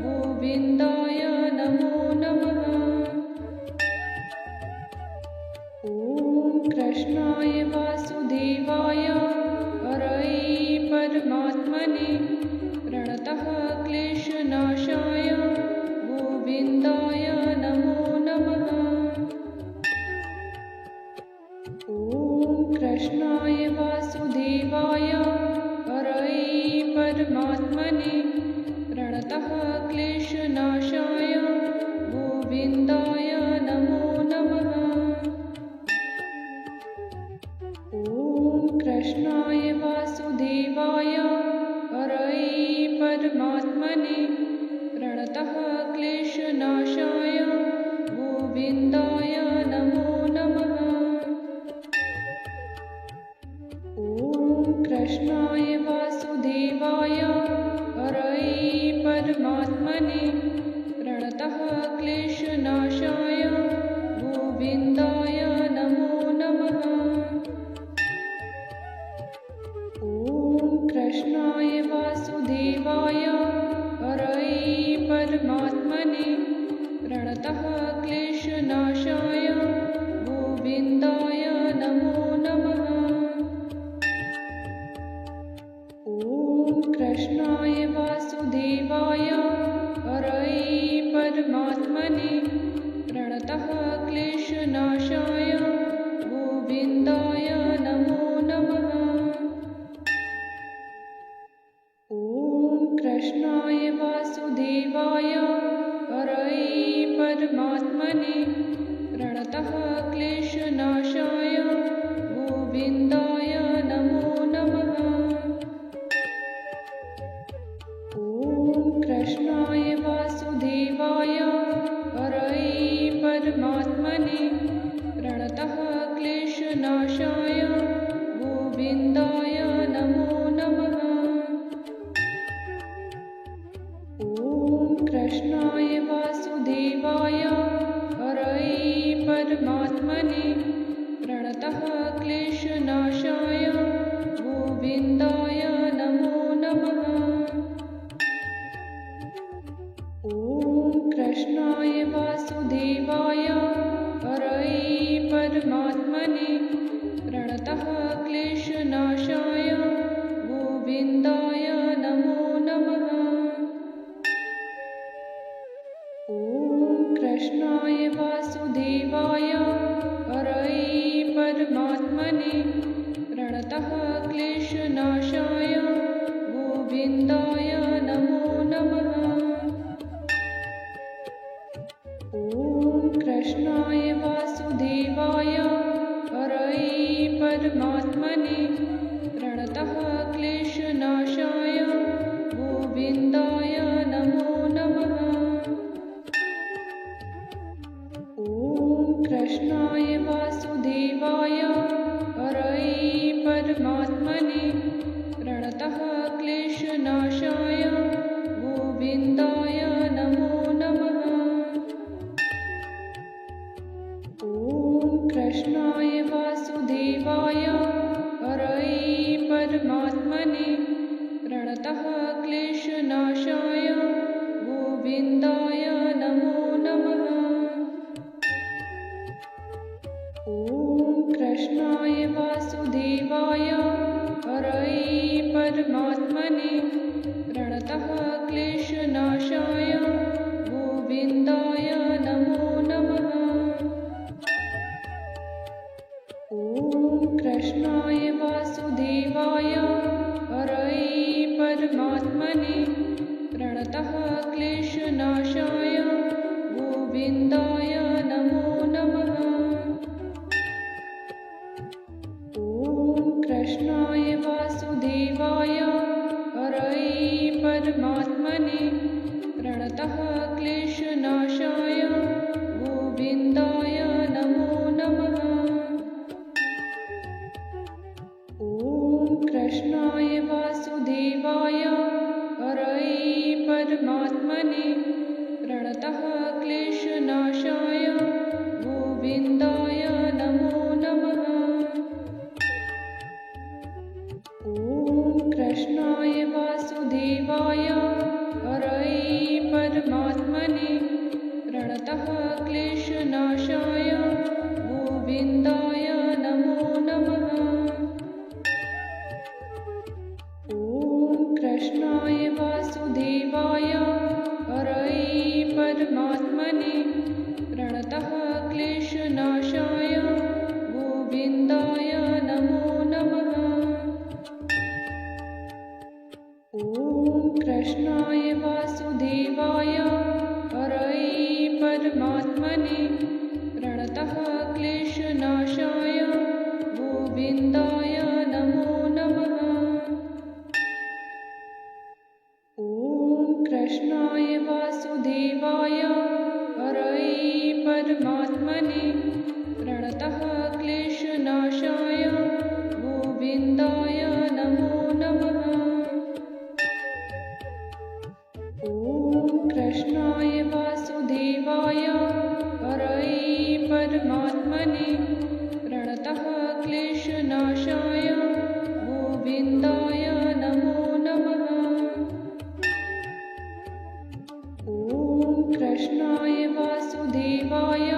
गोविन्दाय नमो नमः। ॐ कृष्णाय वासुदेवाय हरये परमात्मने प्रणतः क्लेशनाशाय गोविन्दाय नमो नमः। ॐ कृष्णाय वासुदेवाय हरये परमात्मने प्रणतः क्लेशनाशाय गोविन्दाय नमो नमः। ॐ कृष्णाय वासुदेवाय हरये परमात्मने प्रणतः क्लेशनाशाय गोविन्दाय नमो नमः। ॐ कृष्णाय वासुदेवाय हरये परमात्मने प्रणतः क्लेशनाशाय गोविन्दाय नमो नमः। ॐ कृष्णाय वासुदेवाय हरये परमात्मने प्रणतः क्लेशनाशाय गोविन्दाय नमो नमः। ॐ कृष्णाय वासुदेवाय हरये परमात्मने प्रणतः क्लेशनाशाय गोविन्दाय नमो नमः। ॐ कृष्णाय वासुदेवाय हरये परमात्मने प्रणतः क्लेशनाशाय गोविन्दाय नमो नमः। ॐ कृष्णाय वासुदेवाय हरये परमात्मने प्रणतः क्लेशनाशाय गोविन्दाय नमो नमः। ॐ कृष्णाय वासुदेवाय हरये परमात्मने प्रणतः क्लेशनाशाय गोविन्दाय नमो नमः। ॐ कृष्णाय वासुदेवाय हरये परमात्मने प्रणतः क्लेशनाशाय गोविन्दाय नमो नमः। ॐ कृष्णाय वासुदेवाय हरये परमात्मने प्रणतः क्लेशनाशाय गोविन्दाय नमो नमः। ॐ कृष्णाय वासुदेवाय हरये परमात्मने प्रणतः क्लेशनाशाय गोविन्दाय नमो नमः। ॐ कृष्णाय वासुदेवाय हरये परमात्मने प्रणतः क्लेशनाशाय क्लेशनाशाय गोविन्दाय नमो नमः। ॐ कृष्णाय वासुदेवाय हरये परमात्मने प्रणतः क्लेशनाशाय गोविन्दाय नमो नमः। ॐ कृष्णाय वासुदेवाय हरये परमात्मने प्रणतः क्लेशनाशाय गोविन्दाय नमो नमः। ॐ कृष्णाय वासुदेवाय हरये परमात्मने प्रणतः क्लेशनाशाय गोविन्दाय नमो नमः। ॐ कृष्णाय वासुदेवाय हरये परमात्मने प्रणतः क्लेशनाशाय गोविन्दाय नमो नमः। ॐ कृष्णाय वासुदेवाय हरये परमात्मने प्रणतः क्लेशनाशाय गोविन्दाय नमो नमः। ॐ कृष्णाय वासुदेवाय हरये परमात्मने प्रणतः क्लेशनाशाय गोविन्दाय नमो नमः। ॐ कृष्णाय वासुदेवाय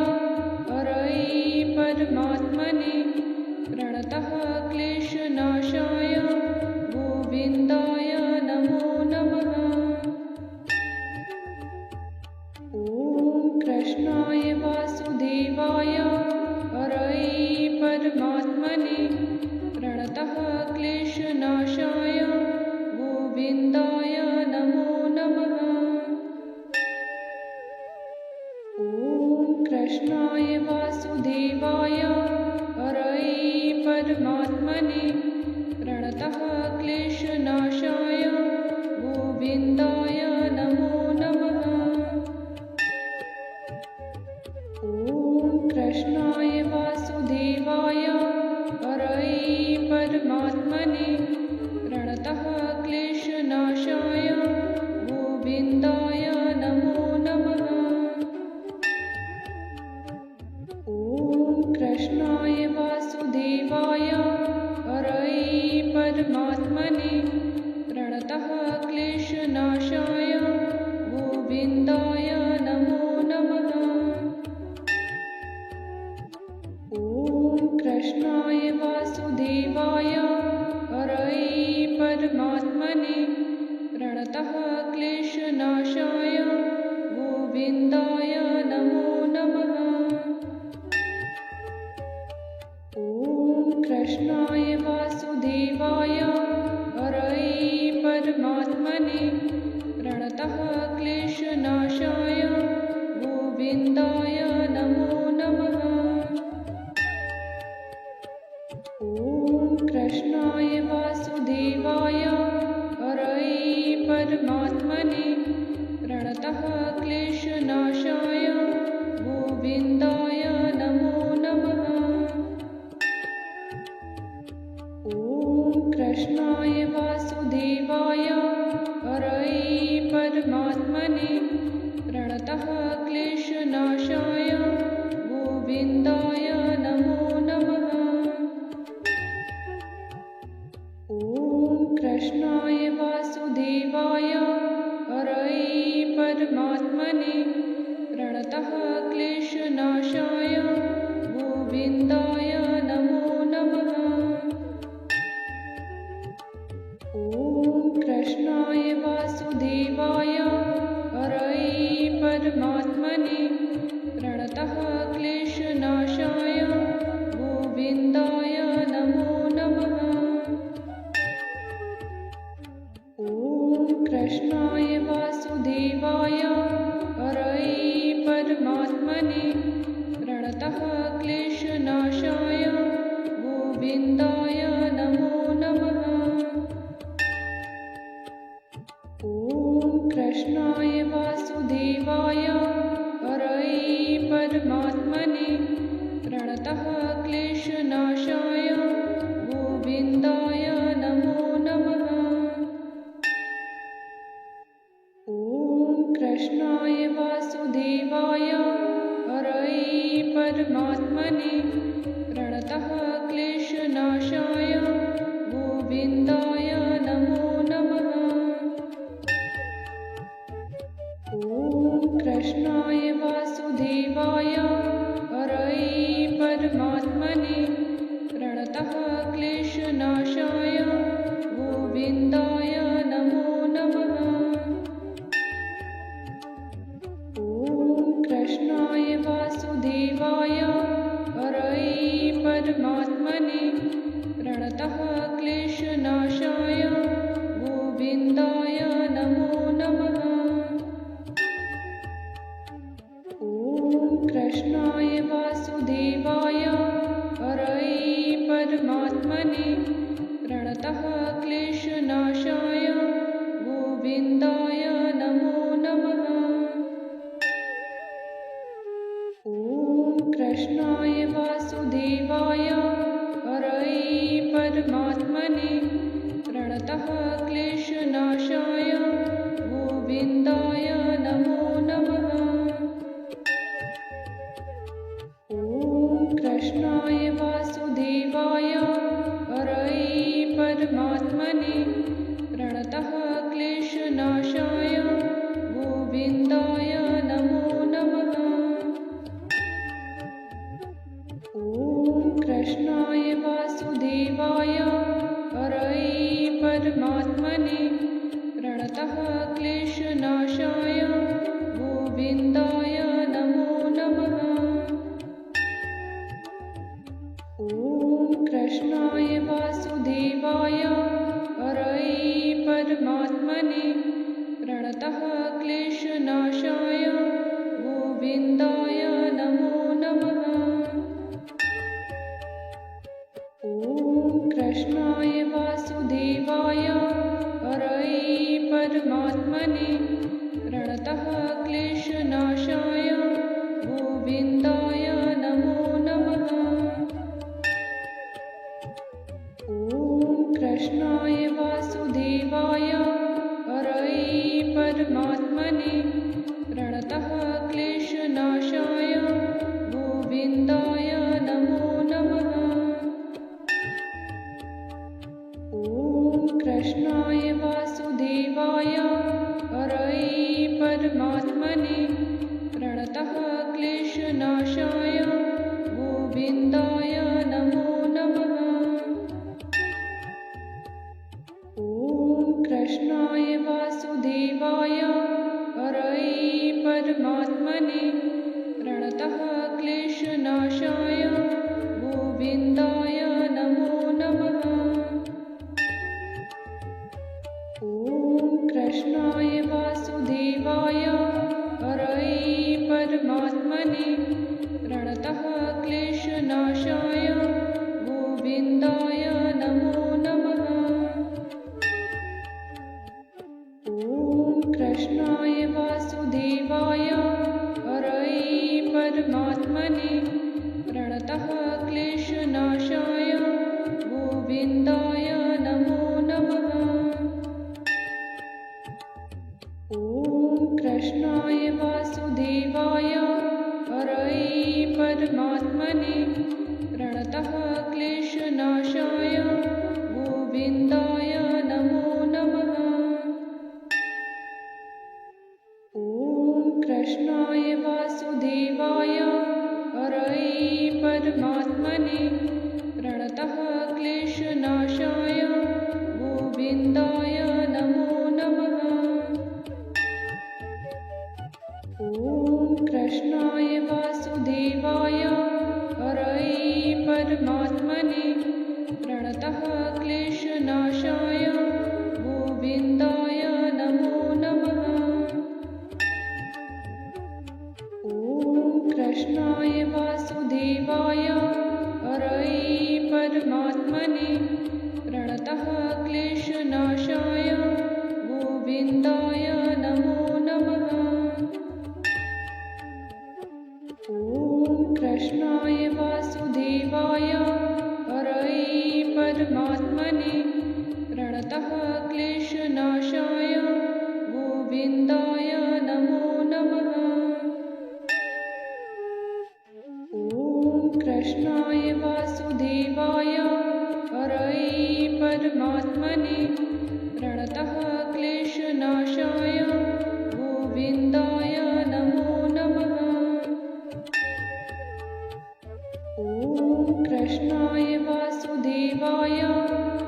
हरये परमात्मने प्रणतः क्लेशनाशाय गोविन्दाय नमो नमः। ॐ कृष्णाय वासुदेवाय हरये परमात्मने प्रणतः क्लेशनाशाय गोविन्दाय नमो नमः। ॐ कृष्णाय वासुदेवाय हरये परमात्मने प्रणतः क्लेशनाशाय गोविन्दाय नमो नमः। ॐ कृष्णाय वासुदेवाय हरये परमात्मने प्रणतः क्लेशनाशाय गोविन्दाय नमो नमः। ॐ कृष्णाय वासुदेवाय हरये परमात्मने प्रणतः क्लेशनाशाय गोविन्दाय नमो नमः। ॐ कृष्णाय वासुदेवाय हरये परमात्मने प्रणतः क्लेशनाशाय गोविन्दाय नमो नमः। ॐ कृष्णाय वासुदेवाय हरये परमात्मने प्रणतः क्लेशनाशाय गोविन्दाय नमो नमः। ॐ कृष्णाय वासुदेवाय हरये परमात्मने प्रणतः क्लेशनाशाय गोविन्दाय नमो नमः। ॐ कृष्णाय वासुदेवाय हरये परमात्मने प्रणतः क्लेशनाशाय गोविन्दाय नमो नमः। ॐ कृष्णाय वासुदेवाय हरये परमात्मने प्रणतः क्लेशनाशाय गोविन्दाय नमो नमः। ॐ कृष्णाय वासुदेवाय हरये परमात्मने प्रणतः क्लेशनाशाय गोविन्दाय नमो नमः। ॐ कृष्णाय वासुदेवाय हरये परमात्मने प्रणतः क्लेशनाशाय गोविन्दाय नमो नमः। ॐ कृष्णाय वासुदेवाय वासुदेवाय हरये परमात्मने प्रणतः क्लेशनाशाय गोविन्दाय नमो नमः। ॐ कृष्णाय वासुदेवाय हरये परमात्मने प्रणतः क्लेशनाशाय गोविन्दाय नमो नमः। ॐ कृष्णाय वासुदेवाय हरये परमात्मने प्रणतः क्लेशनाशाय गोविन्दाय नमो नमः। ॐ कृष्णाय वासुदेवाय हरये परमात्मने प्रणतः क्लेशनाशाय गोविन्दाय नमो नमः। ॐ कृष्णाय वासुदेवाय हरये परमात्मने प्रणतः क्लेशनाशाय गोविन्दाय नमो नमः। ॐ कृष्णाय वासुदेवाय हरये परमात्मने प्रणतः क्लेशनाशाय गोविन्दाय नमो नमः। ॐ कृष्णाय वासुदेवाय हरये परमात्मने प्रणतः क्लेशनाशाय गोविन्दाय नमो नमः। ॐ कृष्णाय वासुदेवाय हरये परमात्मने प्रणतः क्लेशनाशाय गोविन्दाय नमो नमः। ॐ कृष्णाय वासुदेवाय हरये परमात्मने प्रणतः क्लेशनाशाय गोविन्दाय नमो नमः। ॐ कृष्णाय वासुदेवाय हरये परमात्मने प्रणतः क्लेशनाशाय गोविन्दाय नमो नमः। ॐ कृष्णाय वासुदेवाय हरये परमात्मने प्रणतः क्लेशनाशाय गोविन्दाय नमो नमः। ॐ कृष्णाय वासुदेवाय हरये परमात्मने प्रणतः क्लेशनाशाय गोविन्दाय नमो नमः। ॐ कृष्णाय वासुदेवाय हरये परमात्मने प्रणतः क्लेशनाशाय गोविन्दाय नमो नमः। ॐ कृष्णाय वासुदेवाय हरये परमात्मने प्रणतः क्लेशनाशाय गोविन्दाय नमो नमः। ॐ कृष्णाय वासुदेवाय हरये परमात्मने प्रणतः क्लेशनाशाय गोविन्दाय नमो नमः। ॐ कृष्णाय वासुदेवाय हरये परमात्मने प्रणतः क्लेशनाशाय गोविन्दाय नमो नमः। ॐ कृष्णाय वासुदेवाय हरये परमात्मने प्रणतः क्लेशनाशाय गोविन्दाय नमो नमः। ॐ कृष्णाय वासुदेवाय हरये परमात्मने प्रणतः क्लेशनाशाय गोविन्दाय नमो नमः। ॐ कृष्णाय वासुदेवाय हरये परमात्मने प्रणतः क्लेशनाशाय गोविन्दाय नमो नमः। कृष्णाय वासुदेवाय हरये परमात्मने प्रणतः क्लेशनाशाय गोविन्दाय नमो नमः। ॐ कृष्णाय वासुदेवाय हरये परमात्मने प्रणतः क्लेशनाशाय गोविन्दाय नमो नमः। ॐ कृष्णाय वासुदेवाय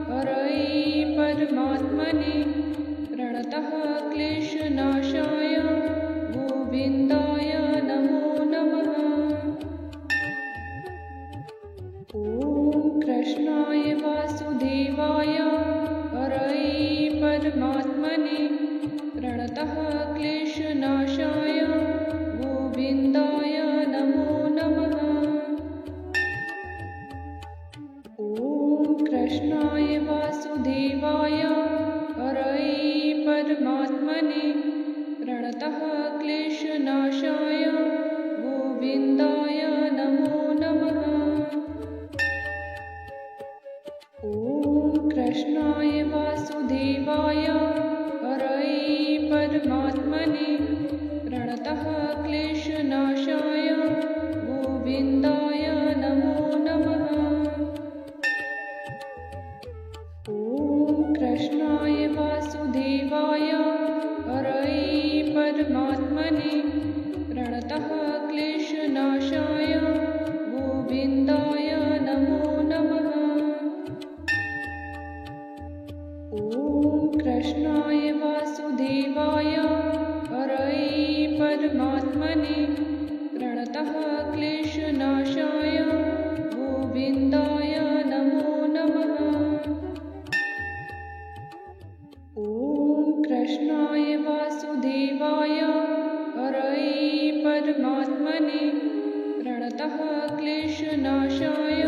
हरये परमात्मने प्रणतः क्लेशनाशाय गोविन्दाय नमो नमः। ॐ कृष्णाय वासुदेवाय हरये परमात्मने प्रणतः क्लेशनाशाय गोविन्दाय नमो नमः। ॐ कृष्णाय वासुदेवाय हरये परमात्मने प्रणतः क्लेशनाशाय गोविन्दाय नमो नमः। ॐ कृष्णाय वासुदेवाय हरये परमात्मने प्रणतः क्लेशनाशाय गोविन्दाय नमो नमः। ॐ कृष्णाय वासुदेवाय हरये परमात्मने प्रणतः क्लेशनाशाय गोविन्दाय नमो नमः। ॐ कृष्णाय वासुदेवाय हरये परमात्मने प्रणतः क्लेशनाशाय गोविन्दाय नमो नमः। ॐ कृष्णाय वासुदेवाय हरये परमात्मने प्रणतः क्लेशनाशाय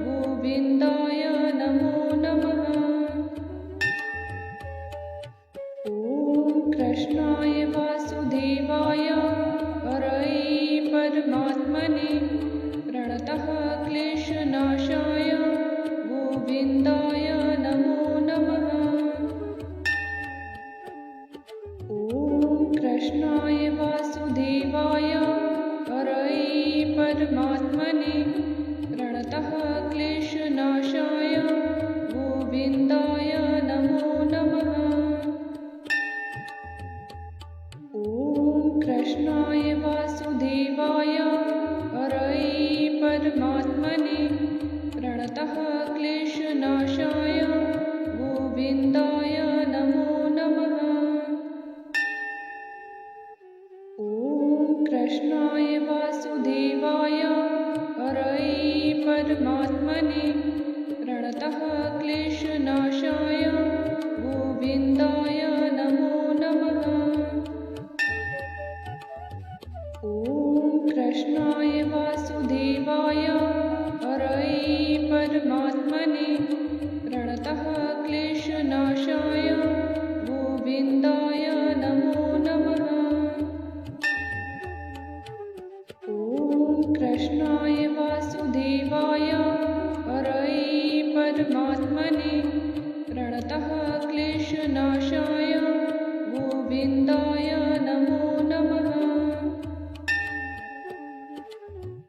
गोविन्दाय नमो नमः। ॐ कृष्णाय वासुदेवाय हरये परमात्मने प्रणतः क्लेशनाशाय गोविन्दाय नमो नमः। ॐ कृष्णाय वासुदेवाय हरये परमात्मने प्रणतः क्लेशनाशाय गोविन्दाय नमो नमः। ॐ कृष्णाय वासुदेवाय हरये परमात्मने प्रणतः क्लेशनाशाय गोविन्दाय नमो नमः। ॐ कृष्णाय वासुदेवाय हरये परमात्मने प्रणतः क्लेशनाशाय गोविन्दाय नमो नमः। ॐ कृष्णाय वासुदेवाय हरये परमात्मने प्रणतः क्लेशनाशाय गोविन्दाय नमो नमः। ॐ कृष्णाय वासुदेवाय हरये परमात्मने प्रणतः क्लेशनाशाय गोविन्दाय नमो नमः।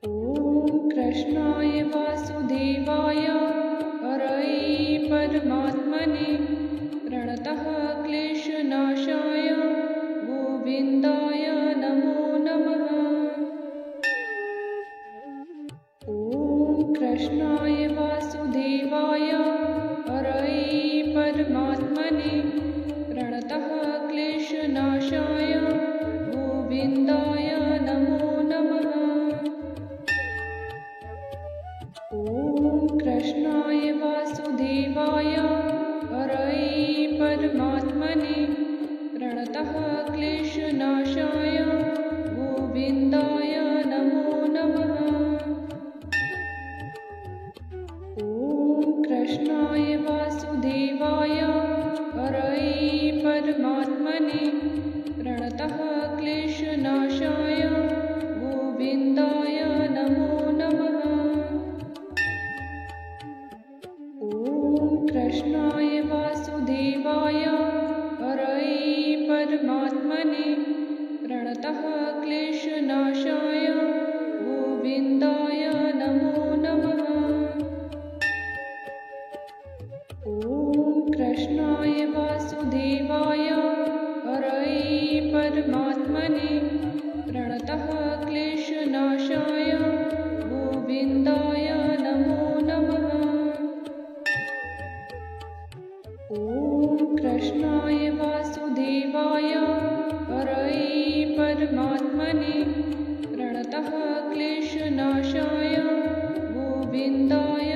ॐ कृष्णाय वासुदेवाय हरये परमात्मने प्रणतः क्लेशनाशाय गोविन्दाय नमो नमः। ॐ कृष्णाय वासुदेवाय हरये परमात्मने प्रणतः क्लेशनाशाय गोविन्दाय नमो नमः। ॐ कृष्णाय वासुदेवाय हरये परमात्मने प्रणतः क्लेशनाशाय गोविन्दाय नमो नमः। ॐ कृष्णाय वासुदेवाय हरये परमात्मने प्रणतः क्लेशनाशाय ॐ कृष्णाय वासुदेवाय हरये परमात्मने प्रणतः क्लेशनाशाय गोविन्दाय